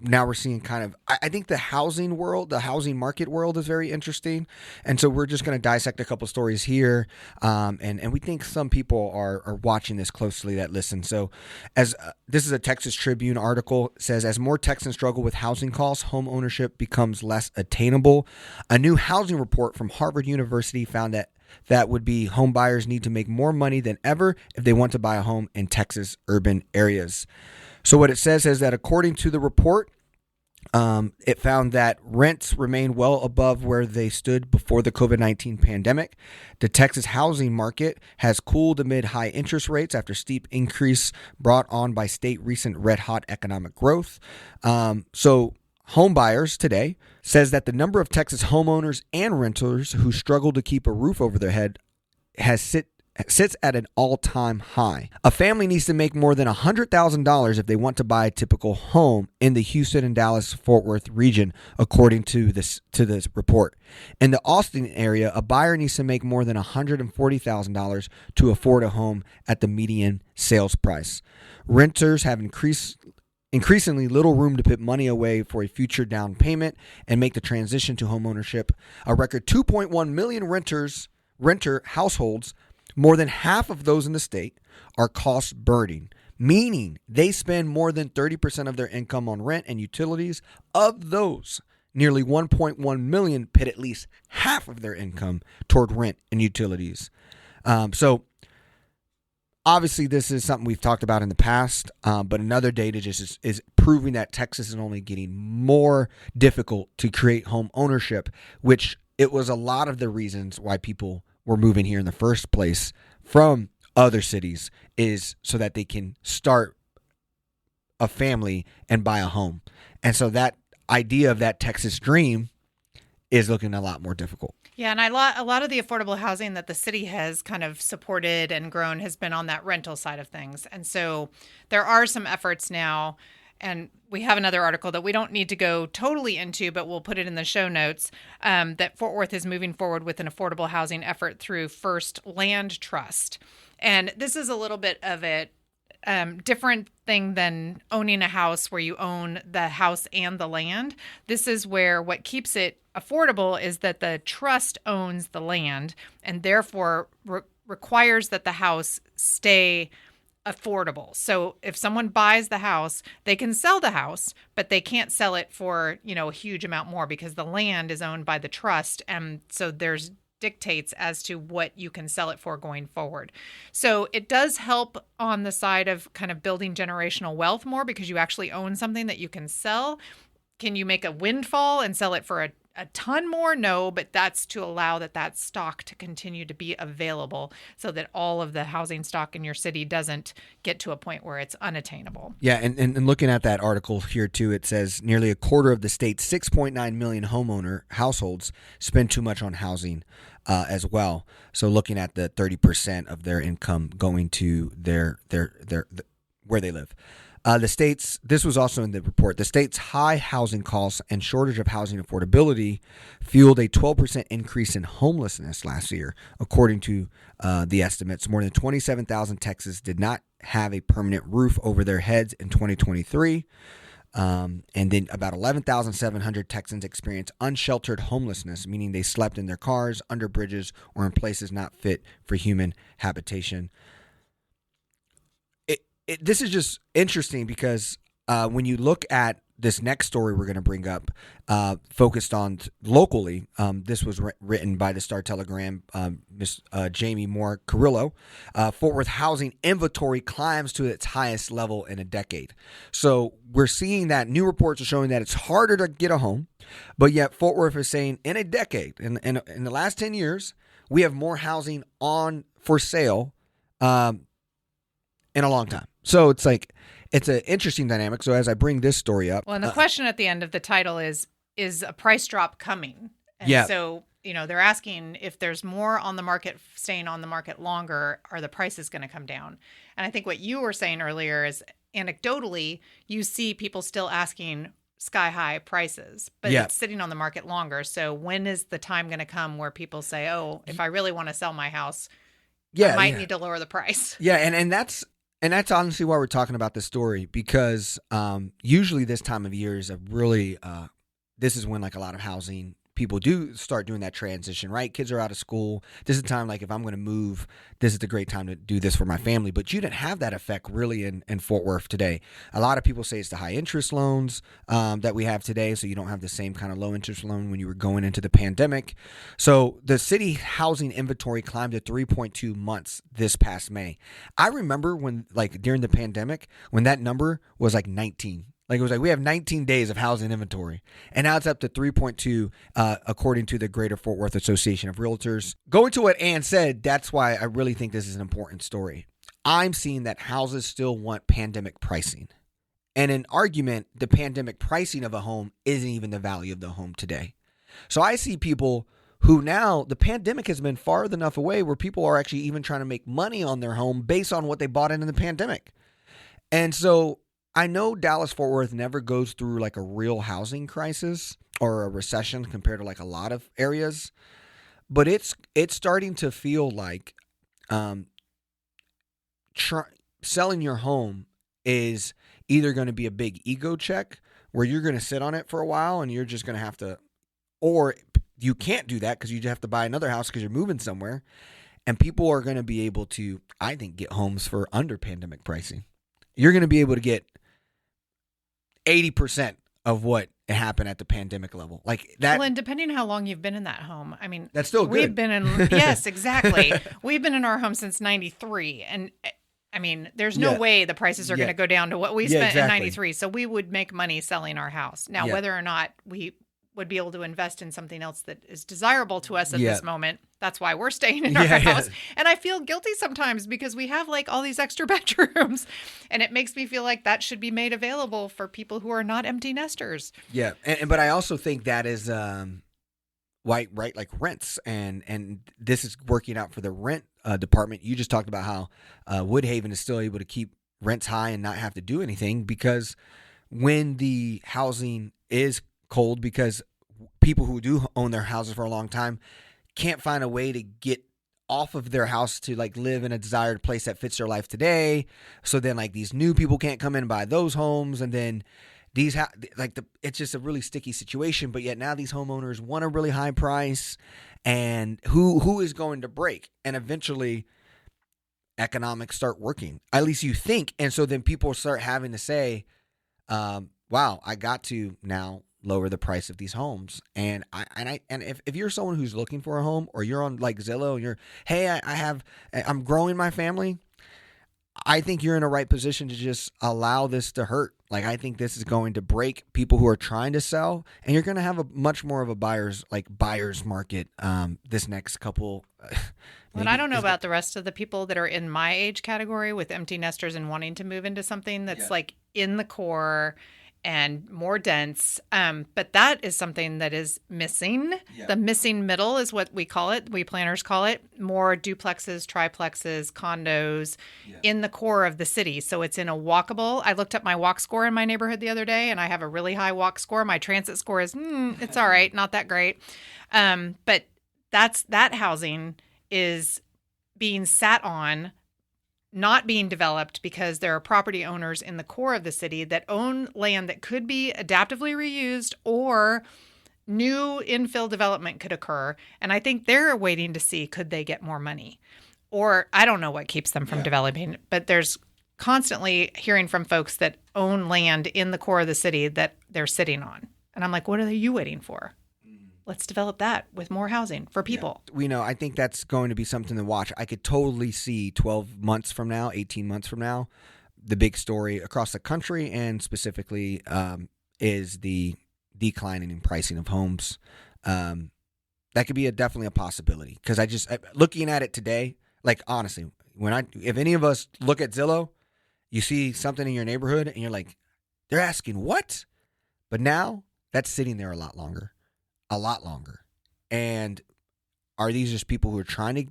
S2: now we're seeing kind of, I think the housing world, the housing market world is very interesting. And so we're just going to dissect a couple stories here. And we think some people are watching this closely that listen. So as this is a Texas Tribune article, it says, as more Texans struggle with housing costs, home ownership becomes less attainable. A new housing report from Harvard University found that would be home buyers need to make more money than ever if they want to buy a home in Texas urban areas. So what it says is that according to the report, it found that rents remain well above where they stood before the COVID-19 pandemic. The Texas housing market has cooled amid high interest rates after steep increase brought on by state recent red-hot economic growth. So home buyers today says that the number of Texas homeowners and renters who struggle to keep a roof over their head sits at an all-time high. A family needs to make more than $100,000 if they want to buy a typical home in the Houston and Dallas-Fort Worth region, according to this report. In the Austin area, a buyer needs to make more than $140,000 to afford a home at the median sales price. Renters have increasingly little room to put money away for a future down payment and make the transition to homeownership. A record 2.1 million renter households, more than half of those in the state, are cost burning, meaning they spend more than 30% of their income on rent and utilities. Of those, nearly 1.1 million put at least half of their income toward rent and utilities. So obviously this is something we've talked about in the past, but another data just is proving that Texas is only getting more difficult to create home ownership, which it was a lot of the reasons why people were moving here in the first place from other cities, is so that they can start a family and buy a home. And so that idea of that Texas dream is looking a lot more difficult.
S3: Yeah, and a lot of the affordable housing that the city has kind of supported and grown has been on that rental side of things. And so there are some efforts now, and we have another article that we don't need to go totally into, but we'll put it in the show notes, that Fort Worth is moving forward with an affordable housing effort through First Land Trust. And this is a little bit of a different thing than owning a house where you own the house and the land. This is where what keeps it affordable is that the trust owns the land and therefore requires that the house stay affordable. So if someone buys the house, they can sell the house, but they can't sell it for, a huge amount more because the land is owned by the trust. And so there's dictates as to what you can sell it for going forward. So it does help on the side of kind of building generational wealth more because you actually own something that you can sell. Can you make a windfall and sell it for a ton more? No, but that's to allow that stock to continue to be available so that all of the housing stock in your city doesn't get to a point where it's unattainable.
S2: Yeah, and looking at that article here too, it says nearly a quarter of the state's 6.9 million homeowner households spend too much on housing as well. So looking at the 30% of their income going to their where they live. This was also in the report, the state's high housing costs and shortage of housing affordability fueled a 12% increase in homelessness last year. According to the estimates, more than 27,000 Texans did not have a permanent roof over their heads in 2023. And then about 11,700 Texans experienced unsheltered homelessness, meaning they slept in their cars, under bridges, or in places not fit for human habitation. This is just interesting because when you look at this next story we're going to bring up, focused on locally, this was written by the Star-Telegram, Miss Jamie Moore Carrillo. Fort Worth housing inventory climbs to its highest level in a decade. So we're seeing that new reports are showing that it's harder to get a home, but yet Fort Worth is saying in a decade, in the last 10 years, we have more housing on for sale in a long time. So it's an interesting dynamic. So as I bring this story up.
S3: Well, and the question at the end of the title is a price drop coming? And
S2: yeah.
S3: So, they're asking if there's more on the market, staying on the market longer, are the prices going to come down? And I think what you were saying earlier is anecdotally, you see people still asking sky high prices, but it's sitting on the market longer. So when is the time going to come where people say, oh, if I really want to sell my house, I might need to lower the price?
S2: Yeah. And that's, And that's honestly why we're talking about this story, because usually this time of year is a really this is when like a lot of housing people do start doing that transition, right? Kids are out of school. This is the time, like if I'm going to move, this is the great time to do this for my family. But you didn't have that effect really in Fort Worth today. A lot of people say it's the high interest loans that we have today. So you don't have the same kind of low interest loan when you were going into the pandemic. So the city housing inventory climbed to 3.2 months this past May. I remember when, like during the pandemic, when that number was like 19. Like it was like we have 19 days of housing inventory, and now it's up to 3.2, according to the Greater Fort Worth Association of Realtors. Going to what Ann said, that's why I really think this is an important story. I'm seeing that houses still want pandemic pricing. And in argument, the pandemic pricing of a home isn't even the value of the home today. So I see people who now, the pandemic has been far enough away where people are actually even trying to make money on their home based on what they bought in the pandemic. And so I know Dallas-Fort Worth never goes through like a real housing crisis or a recession compared to like a lot of areas, but it's starting to feel like selling your home is either going to be a big ego check where you're going to sit on it for a while and you're just going to have to, or you can't do that because you have to buy another house because you're moving somewhere, and people are going to be able to, I think, get homes for under pandemic pricing. You're going to be able to get 80% of what happened at the pandemic level. Like that.
S3: Well, and depending on how long you've been in that home, I mean,
S2: that's still good.
S3: We've been in, yes, exactly. We've been in our home since 93. And I mean, there's no way the prices are going to go down to what we spent in 93. So we would make money selling our house. Now, whether or not we would be able to invest in something else that is desirable to us at this moment, that's why we're staying in our house. And I feel guilty sometimes because we have like all these extra bedrooms, and it makes me feel like that should be made available for people who are not empty nesters.
S2: Yeah. But I also think that is right, like rents, and this is working out for the rent department. You just talked about how Woodhaven is still able to keep rents high and not have to do anything, because when the housing is cold, because people who do own their houses for a long time can't find a way to get off of their house to like live in a desired place that fits their life today. So then like these new people can't come in and buy those homes, and then these it's just a really sticky situation. But yet now these homeowners want a really high price, and who is going to break? And eventually economics start working, at least you think. And so then people start having to say, wow, I got to now lower the price of these homes. And if you're someone who's looking for a home, or you're on like Zillow and you're, hey, I'm growing my family, I think you're in a right position to just allow this to hurt. Like, I think this is going to break people who are trying to sell, and you're going to have a much more of a buyer's market this next couple.
S3: Well, I don't know about the rest of the people that are in my age category with empty nesters and wanting to move into something that's like in the core and more dense. But that is something that is missing. Yeah. The missing middle is what we call it. We planners call it. More duplexes, triplexes, condos in the core of the city. So it's in a walkable. I looked up my walk score in my neighborhood the other day, and I have a really high walk score. My transit score is, it's all right, not that great. But that housing is being sat on, not being developed, because there are property owners in the core of the city that own land that could be adaptively reused, or new infill development could occur. And I think they're waiting to see, could they get more money? Or I don't know what keeps them from developing, but there's constantly hearing from folks that own land in the core of the city that they're sitting on. And I'm like, what are you waiting for? Let's develop that with more housing for people.
S2: Yeah. I think that's going to be something to watch. I could totally see 12 months from now, 18 months from now, the big story across the country, and specifically is the declining in pricing of homes. That could be definitely a possibility, because looking at it today, like honestly, if any of us look at Zillow, you see something in your neighborhood and you're like, they're asking what? But now that's sitting there a lot longer. And are these just people who are trying to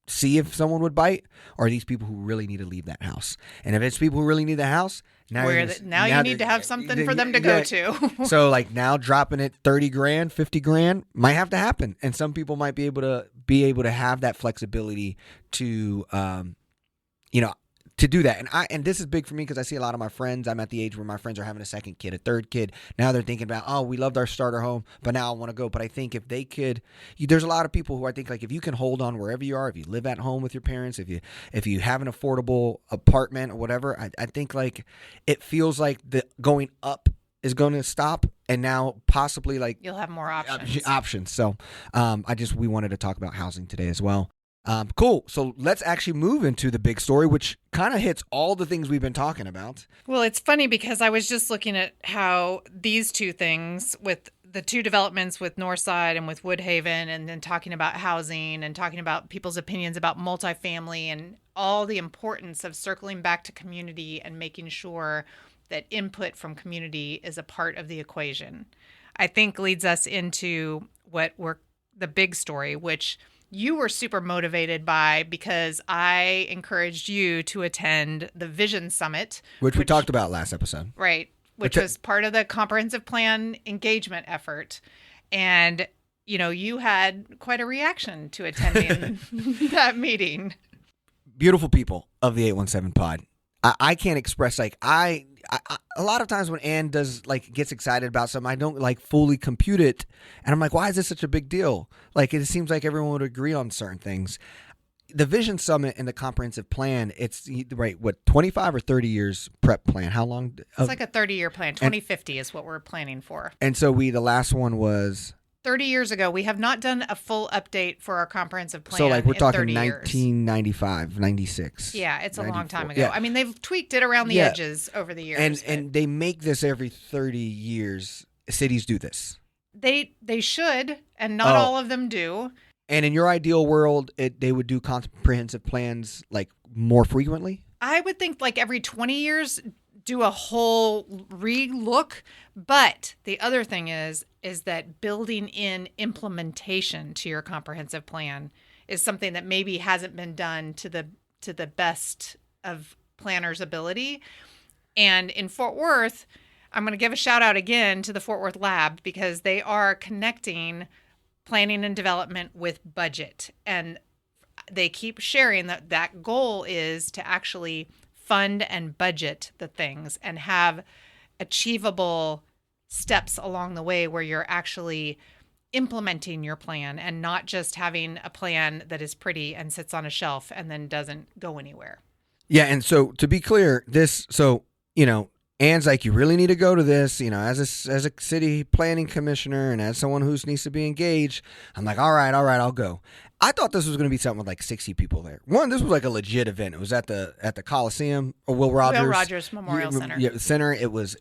S2: see if someone would bite, or are these people who really need to leave that house? And if it's people who really need the house, now
S3: you need to have something for them to go to.
S2: So like now dropping it $30,000, $50,000 might have to happen. And some people might be able to have that flexibility to to do that. And this is big for me because I see a lot of my friends. I'm at the age where my friends are having a second kid, a third kid. Now they're thinking about, oh, we loved our starter home, but now I want to go. But I think if they could, there's a lot of people who I think like if you can hold on wherever you are, if you live at home with your parents, if you have an affordable apartment or whatever, I think like it feels like the going up is going to stop, and now possibly like
S3: you'll have more options.
S2: So we wanted to talk about housing today as well. Cool. So let's actually move into the big story, which kind of hits all the things we've been talking about.
S3: Well, it's funny because I was just looking at how these two things with the two developments with Northside and with Woodhaven, and then talking about housing and talking about people's opinions about multifamily and all the importance of circling back to community and making sure that input from community is a part of the equation, I think leads us into the big story, which you were super motivated by because I encouraged you to attend the Vision Summit.
S2: Which we talked about last episode.
S3: Right. Which was part of the comprehensive plan engagement effort. And, you had quite a reaction to attending that meeting.
S2: Beautiful people of the 817 pod. I can't express a lot of times when Ann gets excited about something, I don't fully compute it, and I'm like, why is this such a big deal? It seems like everyone would agree on certain things. The Vision Summit and the comprehensive plan, it's 25 or 30 years prep plan. How long?
S3: It's like a 30-year plan. 2050 is what we're planning for.
S2: And so the last one was
S3: 30 years ago. We have not done a full update for our comprehensive plan.
S2: So we're talking
S3: 1995,
S2: 96.
S3: Yeah, it's a long time ago.
S2: Yeah.
S3: I mean, they've tweaked it around the edges over the years.
S2: And they make this every 30 years. Cities do this.
S3: They should, and not all of them do.
S2: And in your ideal world, they would do comprehensive plans more frequently?
S3: I would think every 20 years, do a whole re-look. But the other thing is that building in implementation to your comprehensive plan is something that maybe hasn't been done to the best of planners' ability. And in Fort Worth, I'm going to give a shout out again to the Fort Worth Lab because they are connecting planning and development with budget. And they keep sharing that goal is to actually fund and budget the things and have achievable steps along the way where you're actually implementing your plan and not just having a plan that is pretty and sits on a shelf and then doesn't go anywhere.
S2: Yeah, and so to be clear, Ann's like, you really need to go to this, as a city planning commissioner and as someone who needs to be engaged. I'm like, all right, I'll go. I thought this was going to be something with 60 people there. This was a legit event. It was at the Coliseum or Will Rogers
S3: Memorial Center.
S2: Yeah, center. It was.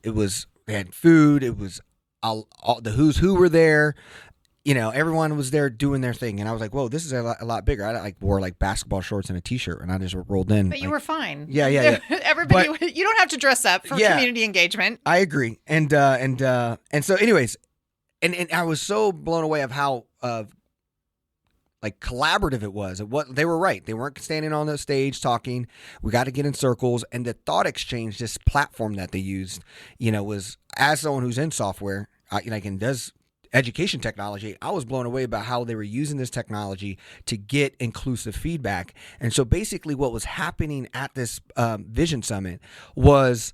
S2: They had food. It was all the who's who were there. Everyone was there doing their thing, and I was like, "Whoa, this is a lot bigger." I wore basketball shorts and a t-shirt, and I just rolled in.
S3: But you were fine.
S2: Yeah.
S3: Everybody, you don't have to dress up for community engagement.
S2: I agree, and so, anyways, and I was so blown away of how collaborative it was. They were right. They weren't standing on the stage talking. We got to get in circles, and the thought exchange, this platform that they used, was, as someone who's in software, and does education technology, I was blown away about how they were using this technology to get inclusive feedback. And so basically what was happening at this Vision Summit was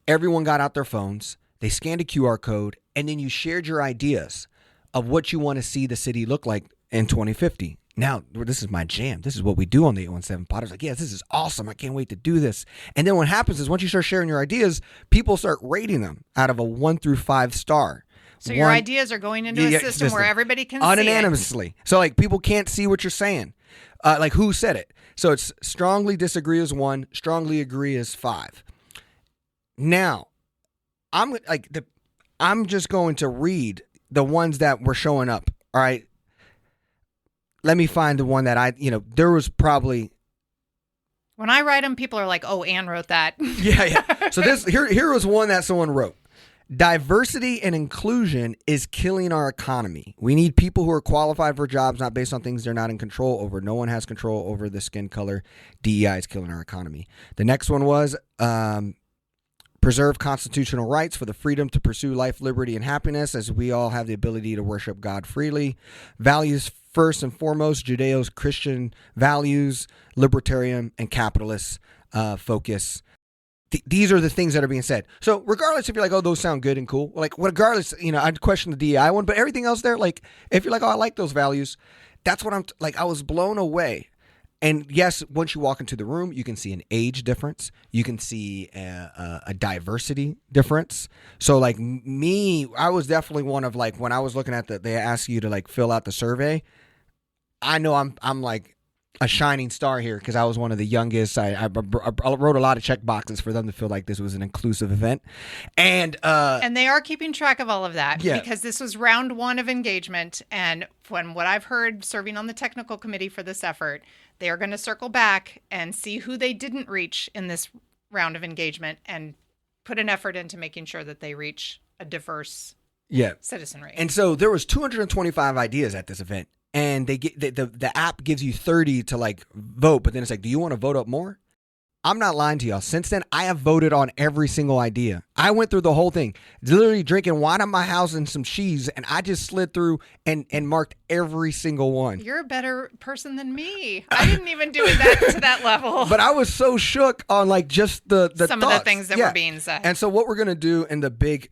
S2: everyone got out their phones, they scanned a QR code, and then you shared your ideas of what you want to see the city look like in 2050. Now, this is my jam. This is what we do on the 817 pod. I was like, yes, this is awesome. I can't wait to do this. And then what happens is once you start sharing your ideas, people start rating them out of a 1 through 5 star.
S3: So your ideas are going into a system where everybody can see it.
S2: Unanimously. So people can't see what you're saying. Who said it. So it's strongly disagree is 1, strongly agree is 5. Now, I'm just going to read the ones that were showing up. All right. Let me find the one that there was probably.
S3: When I write them, people are like, "Oh, Ann wrote that."
S2: Yeah. So here was one that someone wrote. Diversity and inclusion is killing our economy. We need people who are qualified for jobs, not based on things they're not in control over. No one has control over the skin color. DEI is killing our economy. The next one was preserve constitutional rights for the freedom to pursue life, liberty, and happiness, as we all have the ability to worship God freely. Values first and foremost, Judeo-Christian values, libertarian and capitalist focus. These are the things that are being said. So regardless if you're like, oh, those sound good and cool, like regardless, I'd question the DEI one, but everything else there, like if you're like, oh, I like those values, that's what I'm like. I was blown away. And yes, once you walk into the room, you can see an age difference. You can see a diversity difference. So like me, I was definitely one of like, when I was looking at they ask you to like fill out the survey. I know I'm like a shining star here because I was one of the youngest. I wrote a lot of check boxes for them to feel like this was an inclusive event. And
S3: they are keeping track of all of that because this was round 1 of engagement. And from what I've heard serving on the technical committee for this effort, they are going to circle back and see who they didn't reach in this round of engagement and put an effort into making sure that they reach a diverse citizenry.
S2: And so there was 225 ideas at this event. And they get the app gives you 30 to like vote, but then it's like, do you want to vote up more? I'm not lying to y'all. Since then, I have voted on every single idea. I went through the whole thing, literally drinking wine at my house and some cheese, and I just slid through and marked every single one.
S3: You're a better person than me. I didn't even do it to that level.
S2: But I was so shook on like just the
S3: some
S2: thoughts.
S3: of the things that were being said.
S2: And so what we're gonna do in the big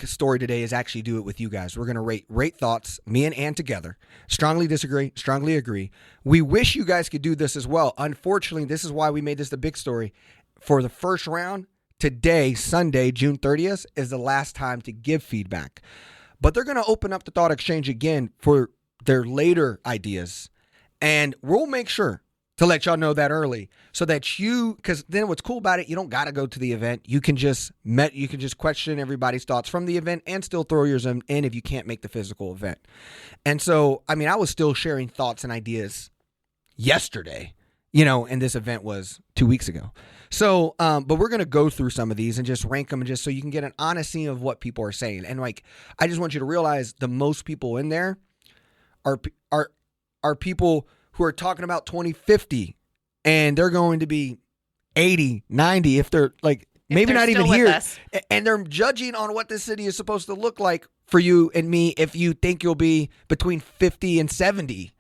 S2: story today is actually do it with you guys. We're going to rate thoughts, me and Ann together. Strongly disagree, strongly agree. We wish you guys could do this as well. Unfortunately, this is why we made this the big story. For the first round, today, Sunday, June 30th, is the last time to give feedback. But they're going to open up the thought exchange again for their later ideas. And we'll make sure to let y'all know that early so that because then what's cool about it, you don't got to go to the event. You can just question everybody's thoughts from the event and still throw yours in if you can't make the physical event. And so, I mean, I was still sharing thoughts and ideas yesterday, and this event was 2 weeks ago. So, but we're going to go through some of these and just rank them and just so you can get an honest scene of what people are saying. And like, I just want you to realize the most people in there are people who are talking about 2050 and they're going to be 80, 90 if they're like maybe not even here. And they're judging on what this city is supposed to look like for you and me if you think you'll be between 50 and 70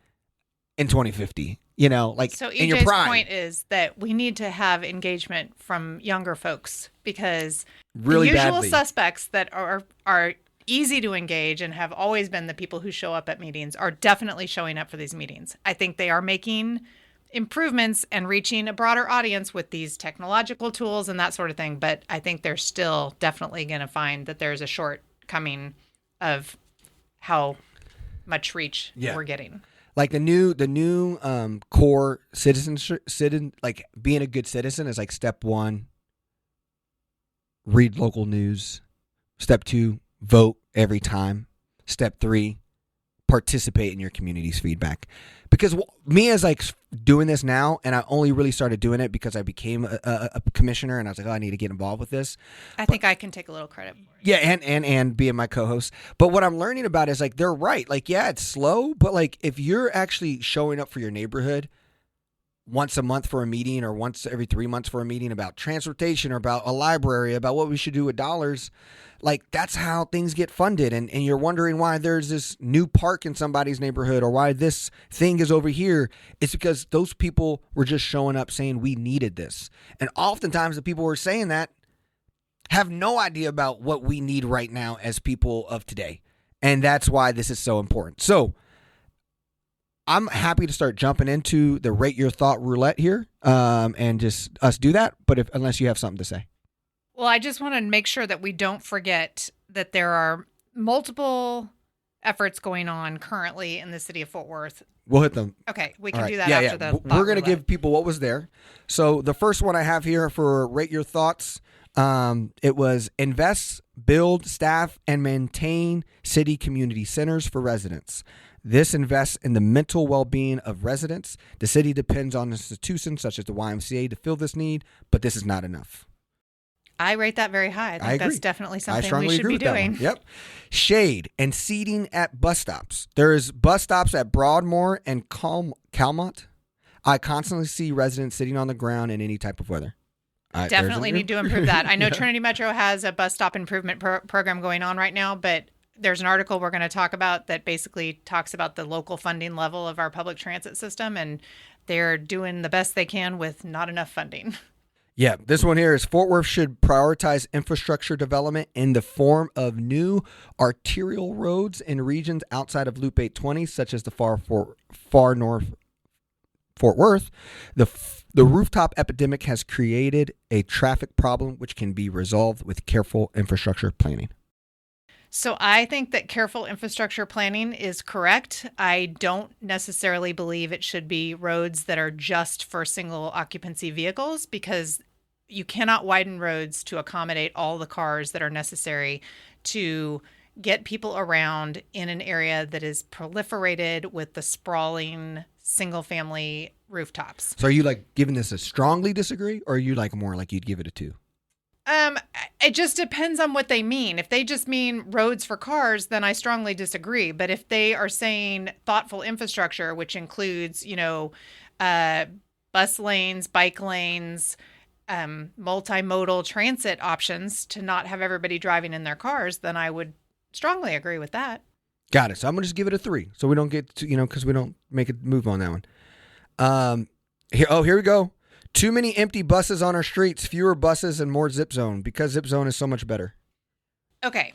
S2: in 2050,
S3: so
S2: in your
S3: EJ's
S2: prime.
S3: point is that we need to have engagement from younger folks because
S2: really
S3: the usual
S2: badly.
S3: Suspects that are easy to engage and have always been the people who show up at meetings are definitely showing up for these meetings. I think they are making improvements and reaching a broader audience with these technological tools and that sort of thing. But I think they're still definitely going to find that there's a shortcoming of how much reach we're getting.
S2: Like the new core citizen, like being a good citizen is like step 1, read local news. Step 2, vote every time. Step 3, participate in your community's feedback. Because me as like doing this now, and I only really started doing it because I became a commissioner, and I was like, oh, I need to get involved with this.
S3: I think I can take a little credit for it.
S2: Yeah, and being my co-host. But what I'm learning about is like they're right. Like, yeah, it's slow, but like if you're actually showing up for your neighborhood once a month for a meeting or once every 3 months for a meeting about transportation or about a library, about what we should do with dollars, like that's how things get funded. And you're wondering why there's this new park in somebody's neighborhood or why this thing is over here. It's because those people were just showing up saying we needed this. And oftentimes the people who are saying that have no idea about what we need right now as people of today. And that's why this is so important. So I'm happy to start jumping into the rate your thought roulette here, and just us do that. But unless you have something to say.
S3: Well, I just want to make sure that we don't forget that there are multiple efforts going on currently in the city of Fort Worth.
S2: We'll hit them.
S3: Okay, we can do that after the thought
S2: We're going to
S3: roulette.
S2: give people what was there. So the first one I have here for rate your thoughts, it was invest, build, staff, and maintain city community centers for residents. This invests in the mental well-being of residents. The city depends on institutions such as the YMCA to fill this need, but this is not enough.
S3: I rate that very high. I think
S2: agree.
S3: that's definitely
S2: I
S3: something
S2: strongly
S3: we should
S2: agree
S3: be
S2: with that
S3: doing.
S2: one. Yep. Shade and seating at bus stops. There's bus stops at Broadmoor and Calmont. I constantly see residents sitting on the ground in any type of weather.
S3: Definitely need to improve that. I know Trinity Metro has a bus stop improvement program going on right now, but there's an article we're going to talk about that basically talks about the local funding level of our public transit system, and they're doing the best they can with not enough funding.
S2: Yeah, this one here is Fort Worth should prioritize infrastructure development in the form of new arterial roads in regions outside of Loop 820, such as the far north Fort Worth. The rooftop epidemic has created a traffic problem which can be resolved with careful infrastructure planning.
S3: So I think that careful infrastructure planning is correct. I don't necessarily believe it should be roads that are just for single occupancy vehicles, because you cannot widen roads to accommodate all the cars that are necessary to get people around in an area that is proliferated with the sprawling single family rooftops.
S2: So are you like giving this a strongly disagree, or are you like more like you'd give it a 2?
S3: It just depends on what they mean. If they just mean roads for cars, then I strongly disagree. But if they are saying thoughtful infrastructure, which includes, bus lanes, bike lanes, multimodal transit options to not have everybody driving in their cars, then I would strongly agree with that.
S2: Got it. So I'm going to just give it a 3. So we don't get to, because we don't make a move on that one. Here we go. Too many empty buses on our streets, fewer buses and more zip zone, because zip zone is so much better.
S3: Okay.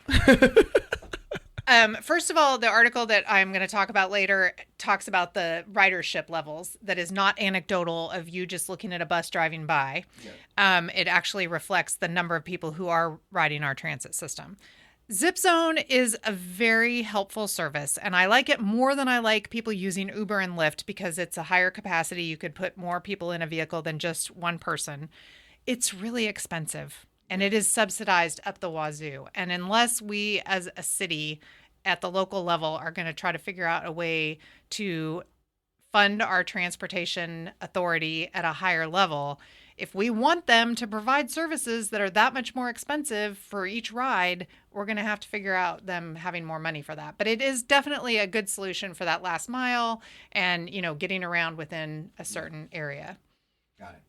S3: First of all, the article that I'm going to talk about later talks about the ridership levels. That is not anecdotal of you just looking at a bus driving by. Yeah. It actually reflects the number of people who are riding our transit system. Zip Zone is a very helpful service, and I like it more than I like people using Uber and Lyft, because it's a higher capacity. You could put more people in a vehicle than just one person. It's really expensive, and it is subsidized up the wazoo. And unless we as a city at the local level are going to try to figure out a way to fund our transportation authority at a higher level, if we want them to provide services that are that much more expensive for each ride, we're going to have to figure out them having more money for that. But it is definitely a good solution for that last mile and, getting around within a certain area.
S2: Got it.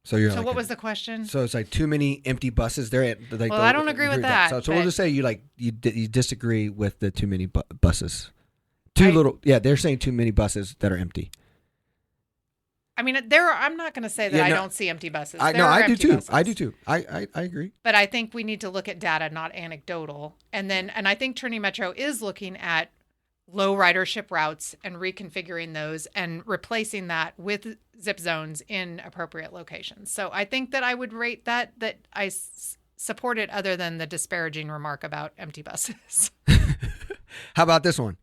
S2: So
S3: what was the question?
S2: So it's like too many empty buses there.
S3: Well, I don't agree with that.
S2: So we'll just say you disagree with the too many buses. They're saying too many buses that are empty.
S3: I mean, I'm not going to say that I don't see empty buses.
S2: I do too. Buses. I do too. I agree.
S3: But I think we need to look at data, not anecdotal. And I think Trinity Metro is looking at low ridership routes and reconfiguring those and replacing that with zip zones in appropriate locations. So I think that I would rate that I support it, other than the disparaging remark about empty buses.
S2: How about this one?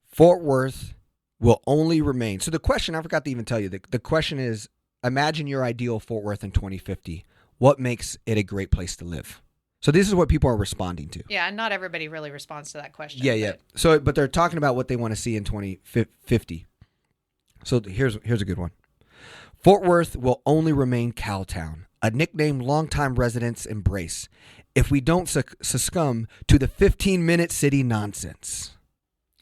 S2: Fort Worth will only remain. So the question, I forgot to even tell you, the question is, imagine your ideal Fort Worth in 2050. What makes it a great place to live? So this is what people are responding to.
S3: Yeah, and not everybody really responds to that question.
S2: Yeah. So, but they're talking about what they want to see in 2050. So here's a good one. Fort Worth will only remain Cowtown, a nickname longtime residents embrace, if we don't succumb to the 15-minute city nonsense.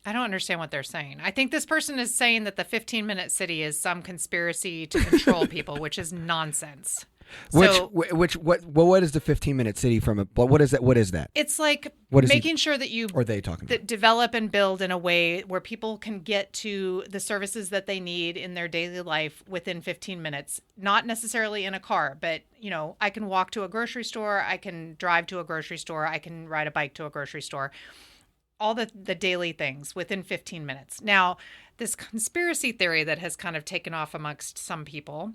S3: I don't understand what they're saying. I think this person is saying that the 15-minute city is some conspiracy to control people, which is nonsense.
S2: What is the 15-minute city from? What is that? What is that?
S3: It's like making sure that you develop and build in a way where people can get to the services that they need in their daily life within 15 minutes. Not necessarily in a car, but I can walk to a grocery store, I can drive to a grocery store, I can ride a bike to a grocery store. All the daily things within 15 minutes. Now, this conspiracy theory that has kind of taken off amongst some people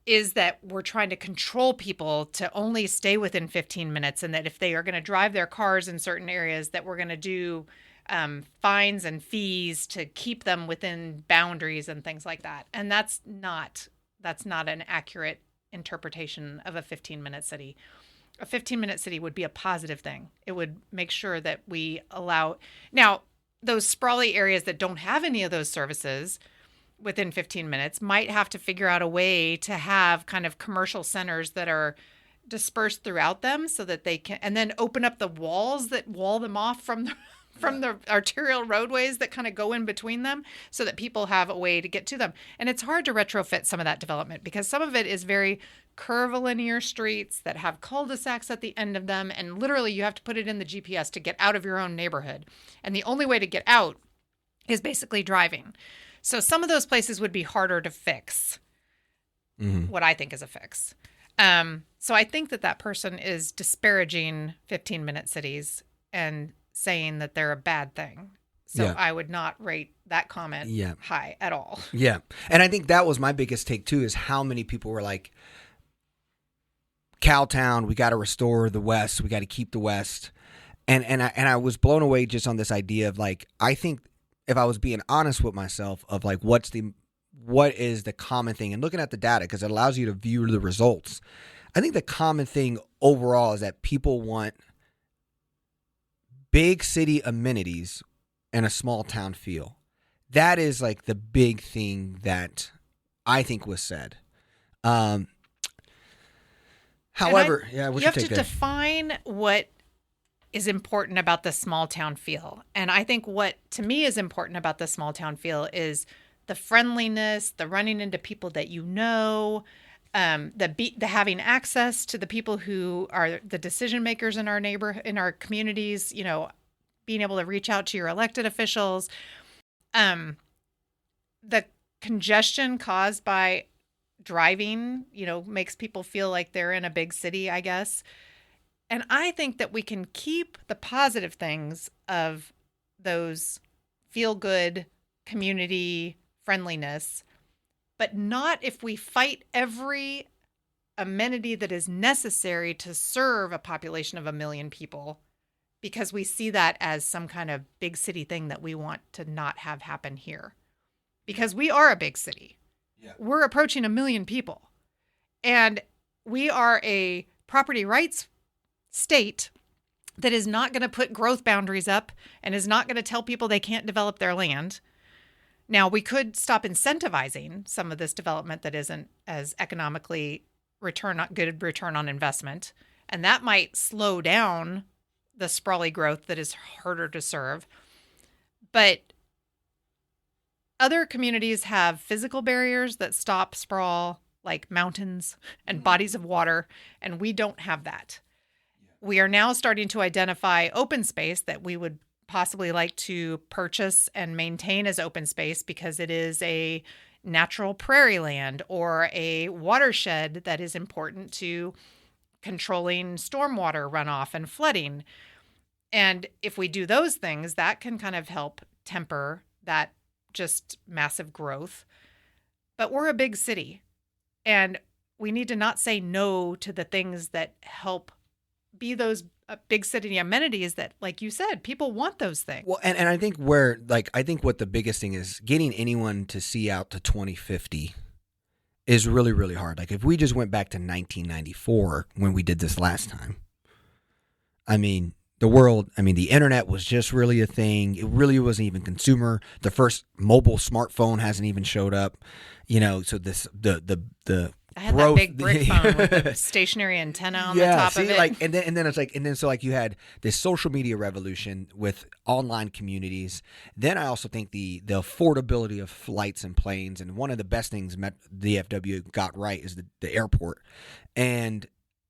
S3: is that we're trying to control people to only stay within 15 minutes, and that if they are going to drive their cars in certain areas, that we're going to do fines and fees to keep them within boundaries and things like that. And that's not an accurate interpretation of a 15-minute city. A 15-minute city would be a positive thing. It would make sure that we allow... Now, those sprawly areas that don't have any of those services within 15 minutes might have to figure out a way to have kind of commercial centers that are dispersed throughout them, so that they can... And then open up the walls that wall them off from from the arterial roadways that kind of go in between them so that people have a way to get to them. And it's hard to retrofit some of that development because some of it is very curvilinear streets that have cul-de-sacs at the end of them. And literally you have to put it in the GPS to get out of your own neighborhood. And the only way to get out is basically driving. So some of those places would be harder to fix. What I think is a fix. So I think that person is disparaging 15-minute cities and saying that they're a bad thing. So I would not rate that comment high at all.
S2: Yeah. And I think that was my biggest take too, is how many people were like, Cowtown, we got to restore the West. We got to keep the West. And I was blown away just on this idea of like, I think if I was being honest with myself of like, what is the common thing, and looking at the data, because it allows you to view the results. I think the common thing overall is that people want big city amenities and a small town feel. That is like the big thing that I think was said. However,
S3: you have to define what is important about the small town feel. And I think what to me is important about the small town feel is the friendliness, the running into people that you know, the having access to the people who are the decision makers in our communities, you know, being able to reach out to your elected officials, the congestion caused by driving, you know, makes people feel like they're in a big city, I guess. And I think that we can keep the positive things of those feel-good community friendliness, but not if we fight every amenity that is necessary to serve a population of 1 million people, because we see that as some kind of big city thing that we want to not have happen here. Because we are a big city. Yeah. We're approaching 1 million people. And we are a property rights state that is not going to put growth boundaries up and is not going to tell people they can't develop their land. Now, we could stop incentivizing some of this development that isn't as economically good return on investment, and that might slow down the sprawly growth that is harder to serve. But other communities have physical barriers that stop sprawl, like mountains and bodies of water, and we don't have that. We are now starting to identify open space that we would possibly like to purchase and maintain as open space because it is a natural prairie land or a watershed that is important to controlling stormwater runoff and flooding. And if we do those things, that can kind of help temper that just massive growth. But we're a big city, and we need to not say no to the things that help be those big city amenities that, like you said, people want those things.
S2: Well, and I think what the biggest thing is, getting anyone to see out to 2050 is really, really hard. Like if we just went back to 1994 when we did this last time, I mean, the internet was just really a thing. It really wasn't even consumer. The first mobile smartphone hasn't even showed up, you know, so
S3: I had that big brick phone with the stationary antenna on the top of it.
S2: Like, and then it's like, so like you had this social media revolution with online communities. Then I also think the affordability of flights and planes, and one of the best things the DFW got right is the airport. And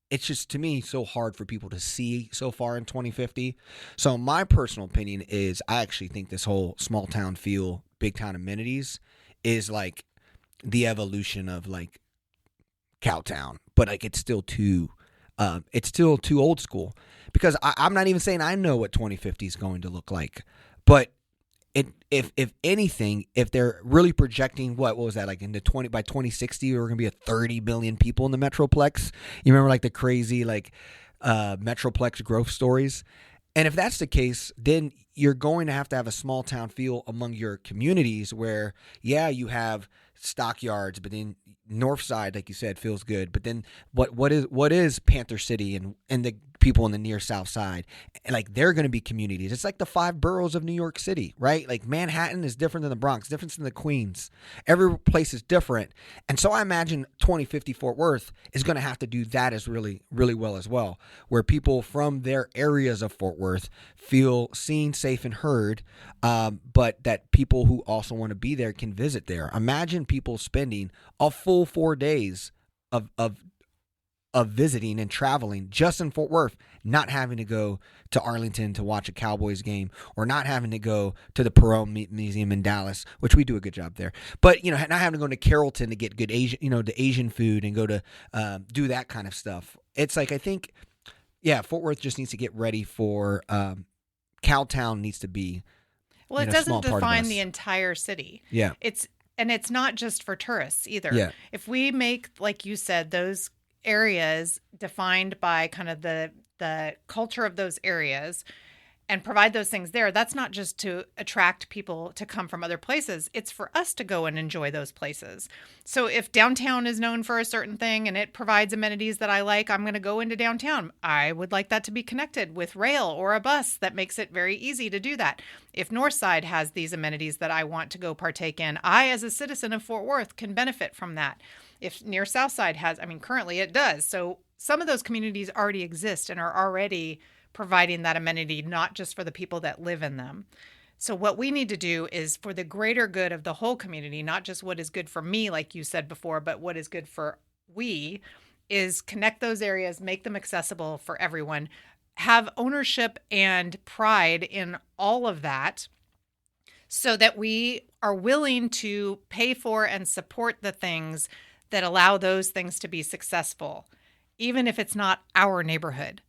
S2: it's just, to me, so hard for people to see so far in 2050. So my personal opinion is I actually think this whole small town feel, big town amenities is like the evolution of like Cowtown, but like it's still too old school, because I'm not even saying I know what 2050 is going to look like, but if anything, if they're really projecting what was that, like by 2060 we're gonna be at 30 billion people in the Metroplex. You remember like the crazy like Metroplex growth stories? And if that's the case, then you're going to have a small town feel among your communities where, you have stockyards, but then North Side, like you said, feels good. But then what is Panther City and the people in the near South Side, and like they're going to be communities. It's like the 5 boroughs of New York City, right? Like Manhattan is different than the Bronx, different than the Queens. Every place is different, and so I imagine 2050 Fort Worth is going to have to do that as really, really well as well, where people from their areas of Fort Worth feel seen, safe, and heard, but that people who also want to be there can visit there. Imagine people spending a full 4 days of visiting and traveling just in Fort Worth, not having to go to Arlington to watch a Cowboys game, or not having to go to the Perot Museum in Dallas, which we do a good job there. But, you know, not having to go to Carrollton to get good Asian, you know, the Asian food and go to do that kind of stuff. It's like, I think, yeah, Fort Worth just needs to get ready for Cowtown needs to be.
S3: Well, it doesn't define the entire city.
S2: Yeah.
S3: And it's not just for tourists either.
S2: Yeah.
S3: If we make, like you said, those areas defined by kind of the culture of those areas and provide those things there, that's not just to attract people to come from other places. It's for us to go and enjoy those places. So if downtown is known for a certain thing and it provides amenities that I like, I'm going to go into downtown. I would like that to be connected with rail or a bus that makes it very easy to do that. If Northside has these amenities that I want to go partake in, I, as a citizen of Fort Worth, can benefit from that. If near Southside has, I mean, currently it does. So some of those communities already exist and are already providing that amenity, not just for the people that live in them. So what we need to do is for the greater good of the whole community, not just what is good for me, like you said before, but what is good for we, is connect those areas, make them accessible for everyone, have ownership and pride in all of that, so that we are willing to pay for and support the things that allow those things to be successful, even if it's not our neighborhood.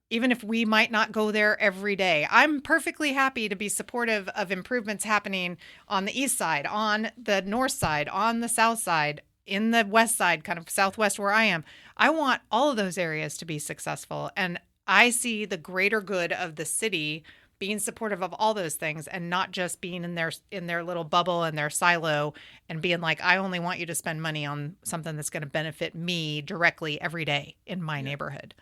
S3: Even if we might not go there every day. I'm perfectly happy to be supportive of improvements happening on the east side, on the north side, on the south side, in the west side, kind of southwest where I am. I want all of those areas to be successful. And I see the greater good of the city being supportive of all those things and not just being in their little bubble and their silo and being like, I only want you to spend money on something that's going to benefit me directly every day in my neighborhood.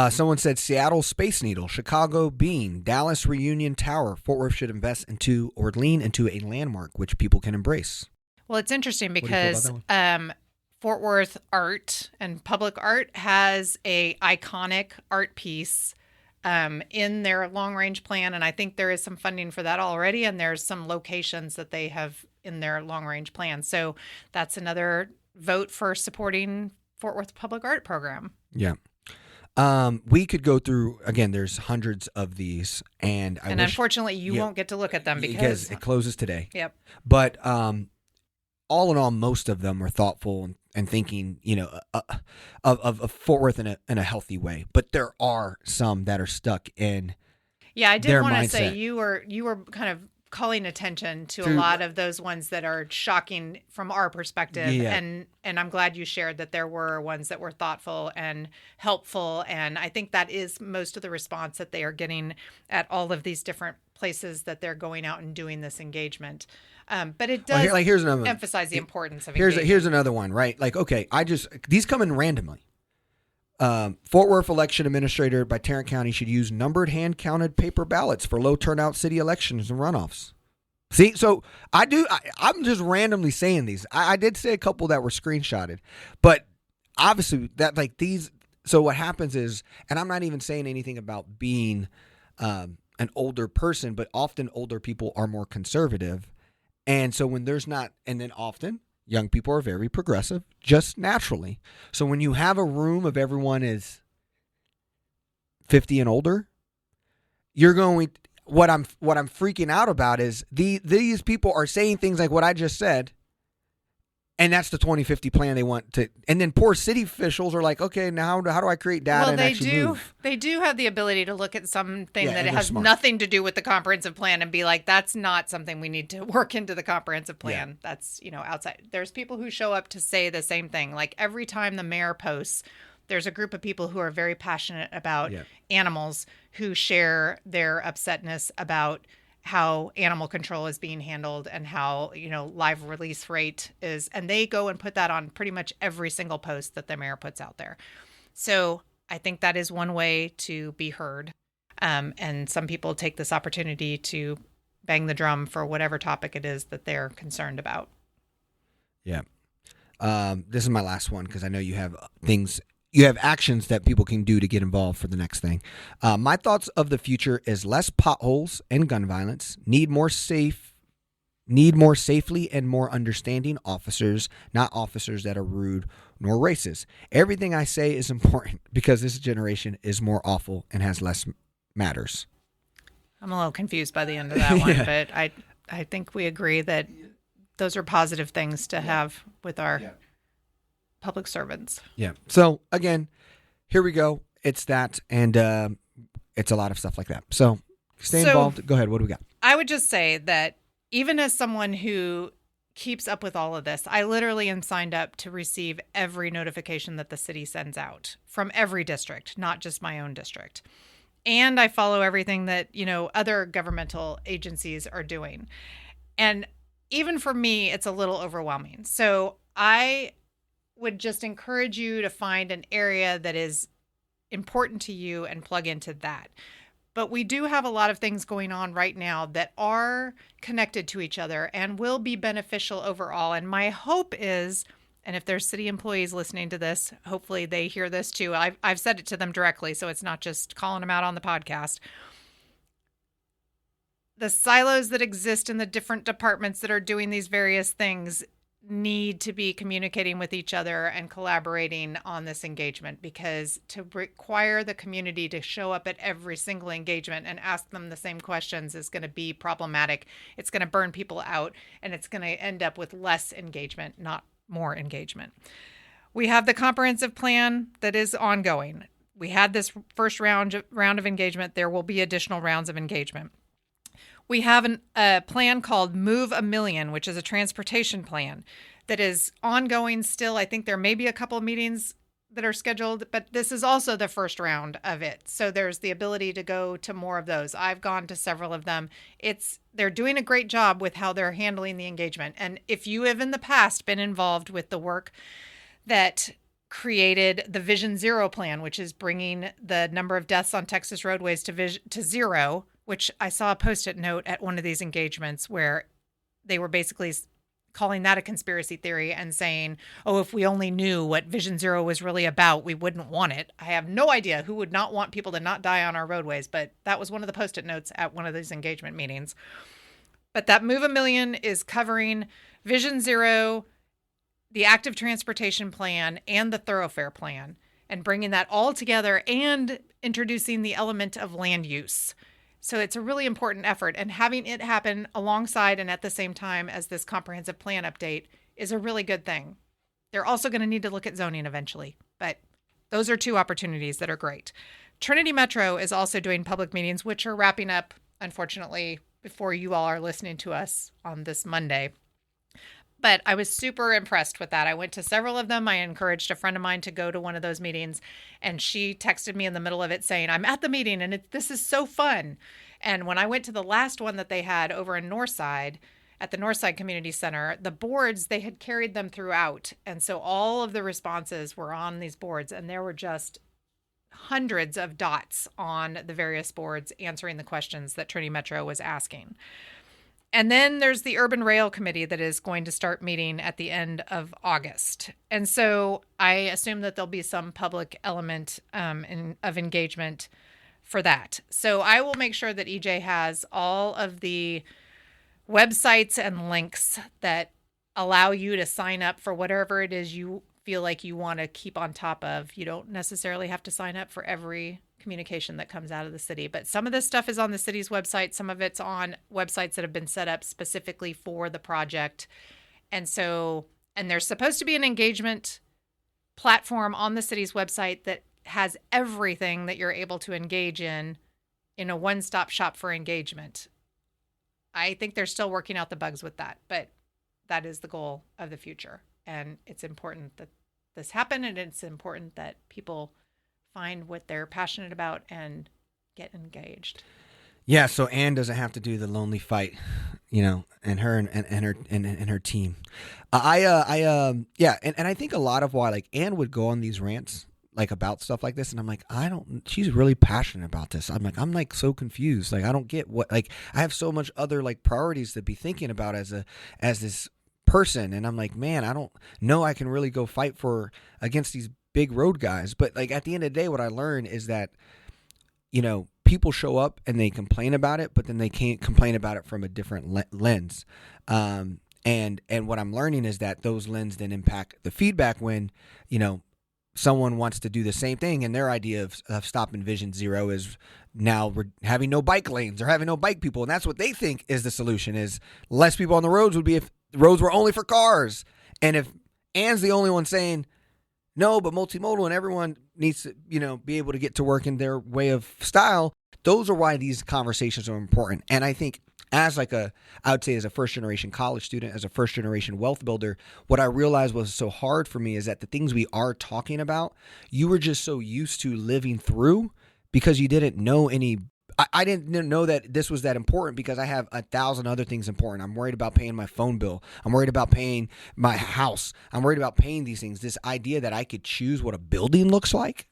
S2: Someone said Seattle Space Needle, Chicago Bean, Dallas Reunion Tower. Fort Worth should invest into or lean into a landmark which people can embrace.
S3: Well, it's interesting because Fort Worth art and public art has a iconic art piece in their long range plan. And I think there is some funding for that already. And there's some locations that they have in their long range plan. So that's another vote for supporting Fort Worth Public Art Program.
S2: Yeah. We could go through, again, there's hundreds of these, and
S3: unfortunately you won't get to look at them because
S2: it closes today.
S3: Yep.
S2: But all in all, most of them are thoughtful and thinking, you know, of Fort Worth in a healthy way. But there are some that are stuck in.
S3: Yeah, I did want to say you were kind of calling attention to a lot of those ones that are shocking from our perspective.
S2: Yeah.
S3: And I'm glad you shared that there were ones that were thoughtful and helpful. And I think that is most of the response that they are getting at all of these different places that they're going out and doing this engagement. But it does
S2: here's another
S3: emphasize the importance of engagement.
S2: Here's another one, right? Like, okay, these come in randomly. Fort Worth election administrator by Tarrant County should use numbered hand-counted paper ballots for low turnout city elections and runoffs. See, so I'm just randomly saying these. I did say a couple that were screenshotted, but obviously that like these. So what happens is, and I'm not even saying anything about being an older person, but often older people are more conservative, and so when there's not, and then often. Young people are very progressive, just naturally. So when you have a room of everyone is 50 and older, you're going. What I'm freaking out about is these people are saying things like what I just said, and that's the 2050 plan they want to. And then poor city officials are like, okay, now how do I create data?
S3: Well,
S2: and actually move?
S3: They do have the ability to look at something that it has smart. Nothing to do with the comprehensive plan and be like, that's not something we need to work into the comprehensive plan. Yeah. That's, outside. There's people who show up to say the same thing. Like every time the mayor posts, there's a group of people who are very passionate about animals who share their upsetness about how animal control is being handled and how, live release rate is. And they go and put that on pretty much every single post that the mayor puts out there. So I think that is one way to be heard. And some people take this opportunity to bang the drum for whatever topic it is that they're concerned about.
S2: Yeah. This is my last one because I know you have you have actions that people can do to get involved for the next thing. My thoughts of the future is less potholes and gun violence, need more safely and more understanding officers, not officers that are rude nor racist. Everything I say is important because this generation is more awful and has less matters.
S3: I'm a little confused by the end of that one, but I think we agree that those are positive things to have with our public servants.
S2: Yeah. So again, here we go. It's that, and it's a lot of stuff like that. So stay involved. Go ahead. What do we got?
S3: I would just say that even as someone who keeps up with all of this, I literally am signed up to receive every notification that the city sends out from every district, not just my own district. And I follow everything that, other governmental agencies are doing. And even for me, it's a little overwhelming. So I would just encourage you to find an area that is important to you and plug into that. But we do have a lot of things going on right now that are connected to each other and will be beneficial overall. And my hope is, and if there's city employees listening to this, hopefully they hear this too. I've said it to them directly, so it's not just calling them out on the podcast. The silos that exist in the different departments that are doing these various things need to be communicating with each other and collaborating on this engagement, because to require the community to show up at every single engagement and ask them the same questions is going to be problematic. It's going to burn people out, and it's going to end up with less engagement, not more engagement. We have the comprehensive plan that is ongoing. We had this first round of engagement. There will be additional rounds of engagement. We have a plan called Move a Million, which is a transportation plan that is ongoing still. I think there may be a couple of meetings that are scheduled, but this is also the first round of it. So there's the ability to go to more of those. I've gone to several of them. They're doing a great job with how they're handling the engagement. And if you have in the past been involved with the work that created the Vision Zero plan, which is bringing the number of deaths on Texas roadways to zero, which I saw a Post-it note at one of these engagements where they were basically calling that a conspiracy theory and saying, oh, if we only knew what Vision Zero was really about, we wouldn't want it. I have no idea who would not want people to not die on our roadways, but that was one of the Post-it notes at one of these engagement meetings. But that Move a Million is covering Vision Zero, the active transportation plan, and the thoroughfare plan, and bringing that all together and introducing the element of land use. So it's a really important effort, and having it happen alongside and at the same time as this comprehensive plan update is a really good thing. They're also going to need to look at zoning eventually, but those are two opportunities that are great. Trinity Metro is also doing public meetings, which are wrapping up, unfortunately, before you all are listening to us on this Monday. But I was super impressed with that. I went to several of them. I encouraged a friend of mine to go to one of those meetings, and she texted me in the middle of it saying, I'm at the meeting and this is so fun. And when I went to the last one that they had over in Northside, at the Northside Community Center, the boards, they had carried them throughout. And so all of the responses were on these boards, and there were just hundreds of dots on the various boards answering the questions that Trinity Metro was asking. And then there's the Urban Rail Committee that is going to start meeting at the end of August. And so I assume that there'll be some public element of engagement for that. So I will make sure that EJ has all of the websites and links that allow you to sign up for whatever it is you feel like you want to keep on top of. You don't necessarily have to sign up for every communication that comes out of the city, but some of this stuff is on the city's website. Some of it's on websites that have been set up specifically for the project. And there's supposed to be an engagement platform on the city's website that has everything that you're able to engage in a one-stop shop for engagement. I think they're still working out the bugs with that, but that is the goal of the future. And it's important that this happen, and it's important that people find what they're passionate about and get engaged.
S2: Yeah, so Ann doesn't have to do the lonely fight, and her and her team. And I think a lot of why Ann would go on these rants like about stuff like this, and I'm like, she's really passionate about this. I'm like so confused. Like, I don't get what, like, I have so much other like priorities to be thinking about as this person. And I'm like, man, I don't know I can really go fight against these big road guys. But like at the end of the day, what I learned is that, people show up and they complain about it, but then they can't complain about it from a different lens. And what I'm learning is that those lenses then impact the feedback when, someone wants to do the same thing, and their idea of Stop Envision Zero is now we're having no bike lanes or having no bike people, and that's what they think is the solution, is less people on the roads would be if the roads were only for cars. And if Ann's the only one saying no, but multimodal and everyone needs to, be able to get to work in their way of style, those are why these conversations are important. And I think as I would say as a first generation college student, as a first generation wealth builder, what I realized was so hard for me is that the things we are talking about, you were just so used to living through because you didn't know I didn't know that this was that important because I have 1,000 other things important. I'm worried about paying my phone bill. I'm worried about paying my house. I'm worried about paying these things. This idea that I could choose what a building looks like,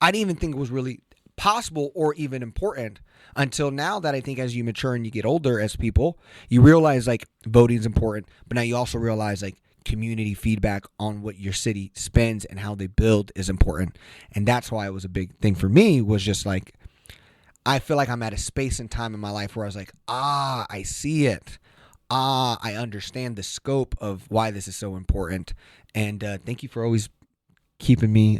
S2: I didn't even think it was really possible or even important until now, that I think as you mature and you get older as people, you realize like voting is important, but now you also realize like community feedback on what your city spends and how they build is important. And that's why it was a big thing for me, was just like, I feel like I'm at a space and time in my life where I was like, I see it. I understand the scope of why this is so important. And thank you for always keeping me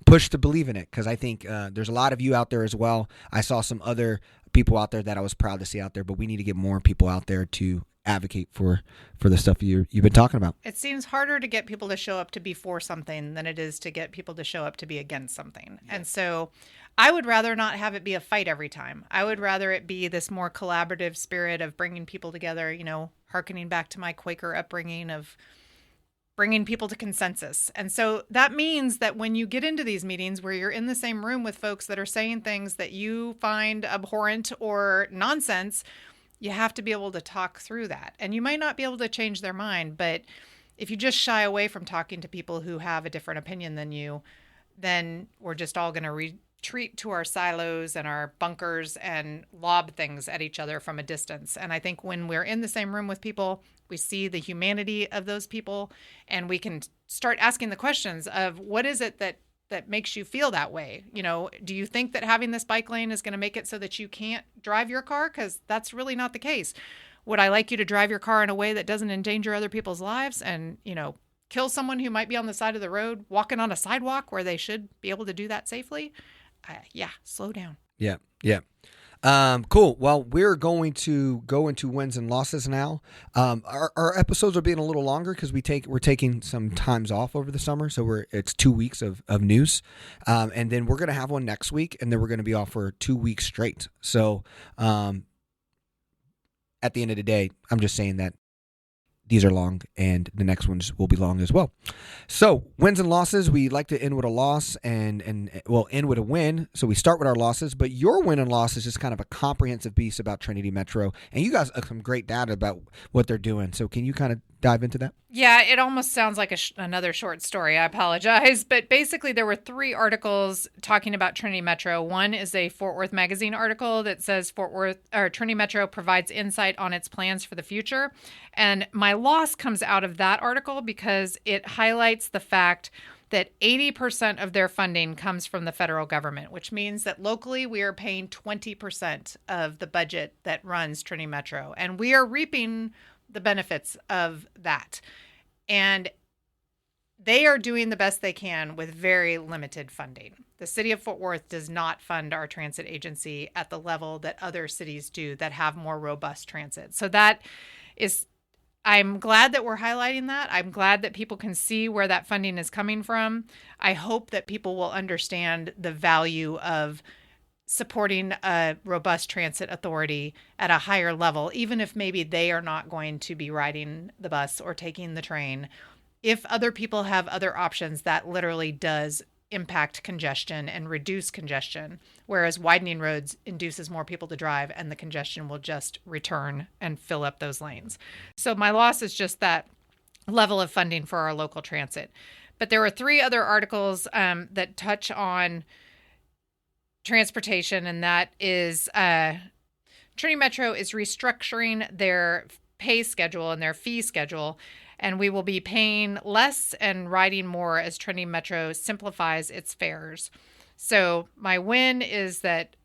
S2: push to believe in it, because I think there's a lot of you out there as well. I saw some other people out there that I was proud to see out there, but we need to get more people out there to advocate for the stuff you've been talking about.
S3: It seems harder to get people to show up to be for something than it is to get people to show up to be against something. Yeah. And so I would rather not have it be a fight every time. I would rather it be this more collaborative spirit of bringing people together, hearkening back to my Quaker upbringing of bringing people to consensus. And so that means that when you get into these meetings where you're in the same room with folks that are saying things that you find abhorrent or nonsense, you have to be able to talk through that. And you might not be able to change their mind, but if you just shy away from talking to people who have a different opinion than you, then we're just all going to retreat to our silos and our bunkers and lob things at each other from a distance. And I think when we're in the same room with people, we see the humanity of those people, and we can start asking the questions of what is it that makes you feel that way? Do you think that having this bike lane is going to make it so that you can't drive your car? Because that's really not the case. Would I like you to drive your car in a way that doesn't endanger other people's lives and, kill someone who might be on the side of the road walking on a sidewalk where they should be able to do that safely? Yeah, slow down.
S2: Yeah. Cool. Well, we're going to go into wins and losses now. Our episodes are being a little longer because we're taking some times off over the summer, so it's 2 weeks of news, and then we're gonna have one next week, and then we're gonna be off for 2 weeks straight. So, at the end of the day, I'm just saying that these are long, and the next ones will be long as well. So, wins and losses, we like to end with a loss and we'll end with a win. So we start with our losses, but your win and loss is just kind of a comprehensive piece about Trinity Metro. And you guys have some great data about what they're doing. So can you kind of dive into that?
S3: Yeah, it almost sounds like another short story. I apologize. But basically, there were 3 articles talking about Trinity Metro. One is a Fort Worth Magazine article that says Trinity Metro provides insight on its plans for the future. And my loss comes out of that article because it highlights the fact that 80% of their funding comes from the federal government, which means that locally we are paying 20% of the budget that runs Trinity Metro. And we are reaping the benefits of that. And they are doing the best they can with very limited funding. The city of Fort Worth does not fund our transit agency at the level that other cities do that have more robust transit. So I'm glad that we're highlighting that. I'm glad that people can see where that funding is coming from. I hope that people will understand the value of supporting a robust transit authority at a higher level, even if maybe they are not going to be riding the bus or taking the train. If other people have other options, that literally does impact congestion and reduce congestion, whereas widening roads induces more people to drive and the congestion will just return and fill up those lanes. So my loss is just that level of funding for our local transit. But there were 3 other articles that touch on transportation, and that is Trinity Metro is restructuring their pay schedule and their fee schedule, and we will be paying less and riding more as Trinity Metro simplifies its fares. So my win is that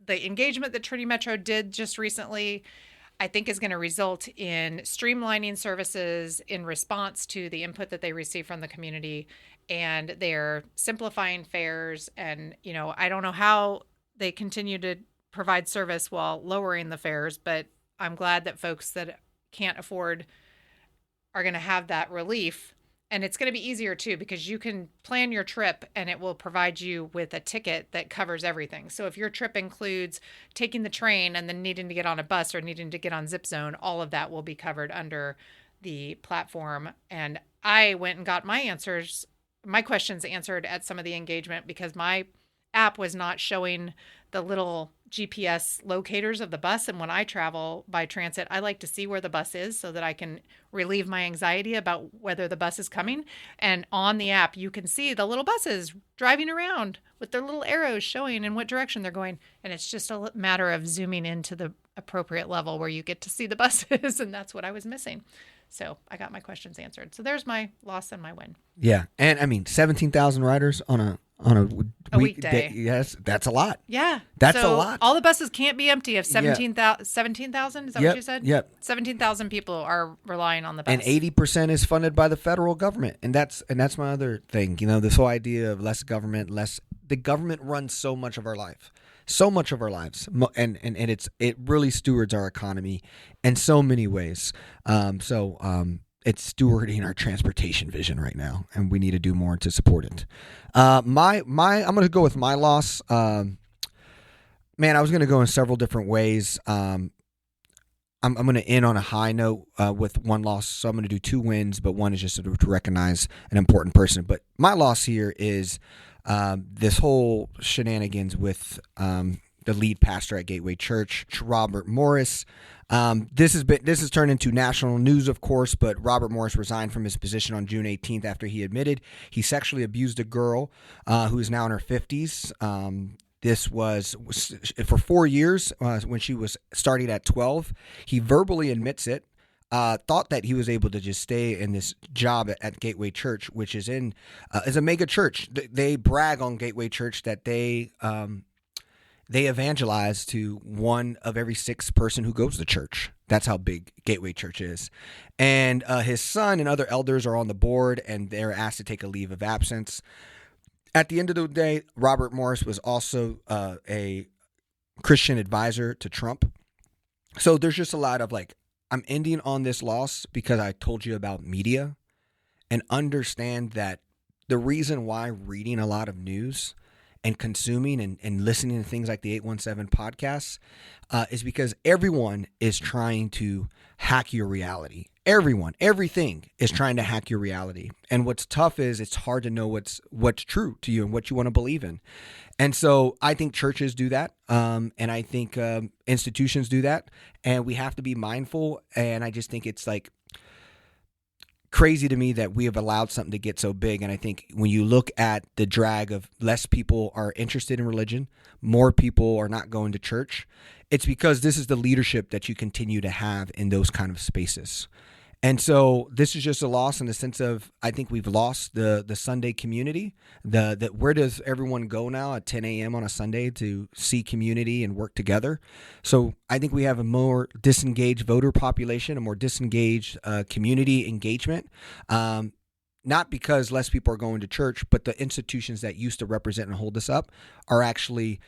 S3: the engagement that Trinity Metro did just recently, I think, is going to result in streamlining services in response to the input that they receive from the community, and they're simplifying fares. And, I don't know how they continue to provide service while lowering the fares, but I'm glad that folks that can't afford are going to have that relief. And it's going to be easier too, because you can plan your trip and it will provide you with a ticket that covers everything. So if your trip includes taking the train and then needing to get on a bus or needing to get on Zip Zone, all of that will be covered under the platform. And I went and got my questions answered at some of the engagement, because my app was not showing the little GPS locators of the bus. And when I travel by transit, I like to see where the bus is so that I can relieve my anxiety about whether the bus is coming. And on the app, you can see the little buses driving around with their little arrows showing in what direction they're going. And it's just a matter of zooming into the appropriate level where you get to see the buses. And that's what I was missing. So I got my questions answered. So there's my loss and my win.
S2: Yeah. And I mean, 17,000 riders on a
S3: weekday.
S2: Yes, that's a lot.
S3: Yeah.
S2: That's
S3: so
S2: a lot.
S3: All the buses can't be empty if 17,000, 17,000? Is that what you said?
S2: Yep.
S3: 17,000 people are relying on the bus.
S2: And 80% is funded by the federal government. And that's my other thing. This whole idea of less government, the government runs so much of our life. So much of our lives, and it really stewards our economy in so many ways. It's stewarding our transportation vision right now, and we need to do more to support it. I'm going to go with my loss. I was going to go in several different ways. I'm going to end on a high note with one loss, so I'm going to do 2 wins, but one is just to recognize an important person. But my loss here is this whole shenanigans with the lead pastor at Gateway Church, Robert Morris. This has turned into national news, of course, but Robert Morris resigned from his position on June 18th after he admitted he sexually abused a girl who is now in her 50s. This was for 4 years when she was starting at 12. He verbally admits it. Thought that he was able to just stay in this job at Gateway Church, which is a mega church. They brag on Gateway Church that they evangelize to 1 of every 6 person who goes to church. That's how big Gateway Church is. And his son and other elders are on the board, and they're asked to take a leave of absence. At the end of the day, Robert Morris was also a Christian advisor to Trump. So there's just a lot of I'm ending on this loss because I told you about media, and understand that the reason why reading a lot of news and consuming and listening to things like the 817 podcasts is because everyone is trying to hack your reality. Everything is trying to hack your reality. And what's tough is it's hard to know what's true to you and what you want to believe in. And so I think churches do that. And I think institutions do that. And we have to be mindful. And I just think it's crazy to me that we have allowed something to get so big. And I think when you look at the drag of less people are interested in religion, more people are not going to church, it's because this is the leadership that you continue to have in those kind of spaces. And so this is just a loss in the sense of, I think we've lost the Sunday community. Where does everyone go now at 10 a.m. on a Sunday to see community and work together? So I think we have a more disengaged voter population, a more disengaged community engagement. Not because less people are going to church, but the institutions that used to represent and hold us up are actually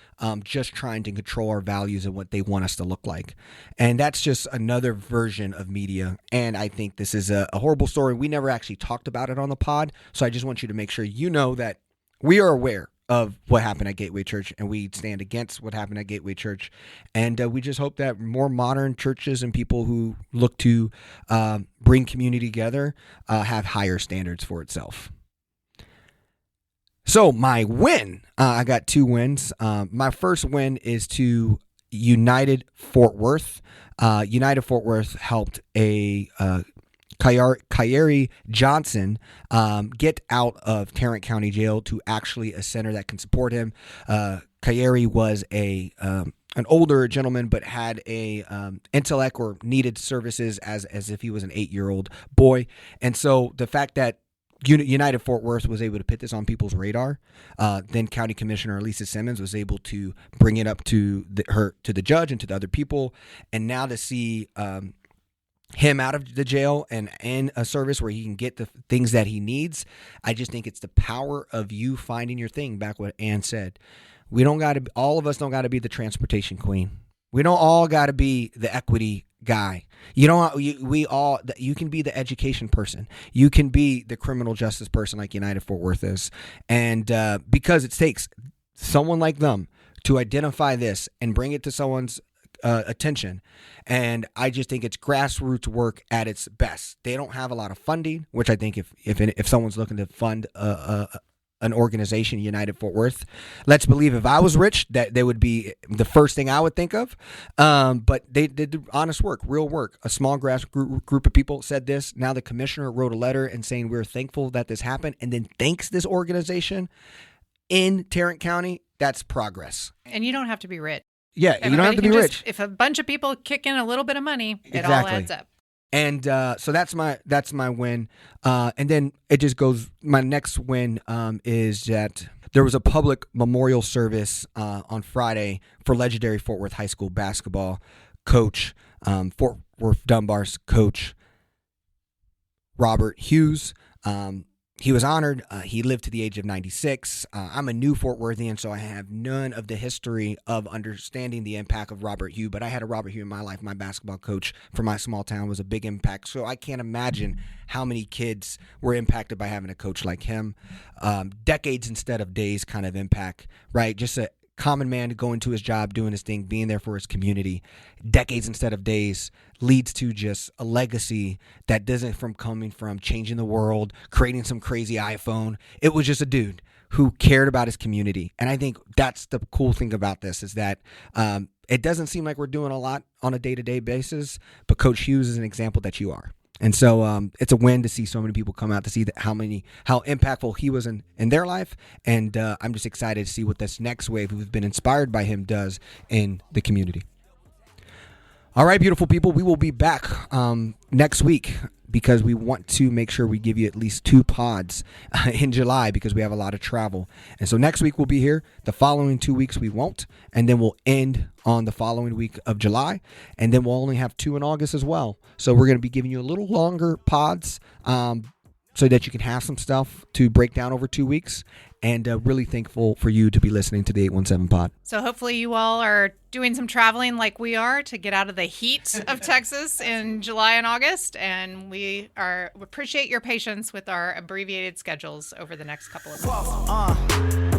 S2: just trying to control our values and what they want us to look like. And that's just another version of media. And I think this is a horrible story. We never actually talked about it on the pod. So I just want you to make sure you know that we are aware of what happened at Gateway Church, and we stand against what happened at Gateway Church. And we just hope that more modern churches and people who look to bring community together have higher standards for itself. So my win, I got 2 wins. My first win is to United Fort Worth. United Fort Worth helped a Kyrie Johnson get out of Tarrant County Jail to actually a center that can support him. Kyrie was an older gentleman, but had a intellect or needed services as if he was an 8-year-old boy. And so the fact that United Fort Worth was able to put this on people's radar, then County Commissioner Lisa Simmons was able to bring it up to the judge and to the other people, and now to see him out of the jail and in a service where he can get the things that he needs. I just think it's the power of you finding your thing. Back what Ann said. All of us don't got to be the transportation queen. We don't all got to be the equity guy. You can be the education person. You can be the criminal justice person like United Fort Worth is. And because it takes someone like them to identify this and bring it to someone's attention. And I just think it's grassroots work at its best. They don't have a lot of funding, which I think if someone's looking to fund an organization, United Fort Worth, let's believe if I was rich, that they would be the first thing I would think of. But they did honest work, real work. A small grassroots group of people said this. Now the commissioner wrote a letter and saying we're thankful that this happened, and then thanks this organization in Tarrant County. That's progress.
S3: And you don't have to be rich.
S2: Yeah, you don't have to be rich.
S3: If a bunch of people kick in a little bit of money, it all adds up.
S2: And so that's my win. And then it just goes. My next win is that there was a public memorial service on Friday for legendary Fort Worth High School basketball coach, Fort Worth Dunbar's coach, Robert Hughes. He was honored. He lived to the age of 96. I'm a new Fort Worthian, so I have none of the history of understanding the impact of Robert Hughes, but I had a Robert Hughes in my life. My basketball coach for my small town was a big impact, so I can't imagine how many kids were impacted by having a coach like him. Decades instead of days kind of impact, right? Just a common man going to his job, doing his thing, being there for his community. Decades instead of days leads to just a legacy that doesn't coming from changing the world, creating some crazy iPhone. It was just a dude who cared about his community. And I think that's the cool thing about this is that it doesn't seem like we're doing a lot on a day-to-day basis, but Coach Hughes is an example that you are. And so it's a win to see so many people come out to see how impactful he was in their life. And I'm just excited to see what this next wave who's been inspired by him does in the community. All right, beautiful people, we will be back next week because we want to make sure we give you at least 2 pods in July because we have a lot of travel. And so next week we'll be here. The following 2 weeks we won't. And then we'll end on the following week of July. And then we'll only have 2 in August as well. So we're going to be giving you a little longer pods so that you can have some stuff to break down over 2 weeks. And really thankful for you to be listening to the 817 pod.
S3: So hopefully you all are doing some traveling like we are to get out of the heat of Texas in July and August. And we appreciate your patience with our abbreviated schedules over the next couple of months.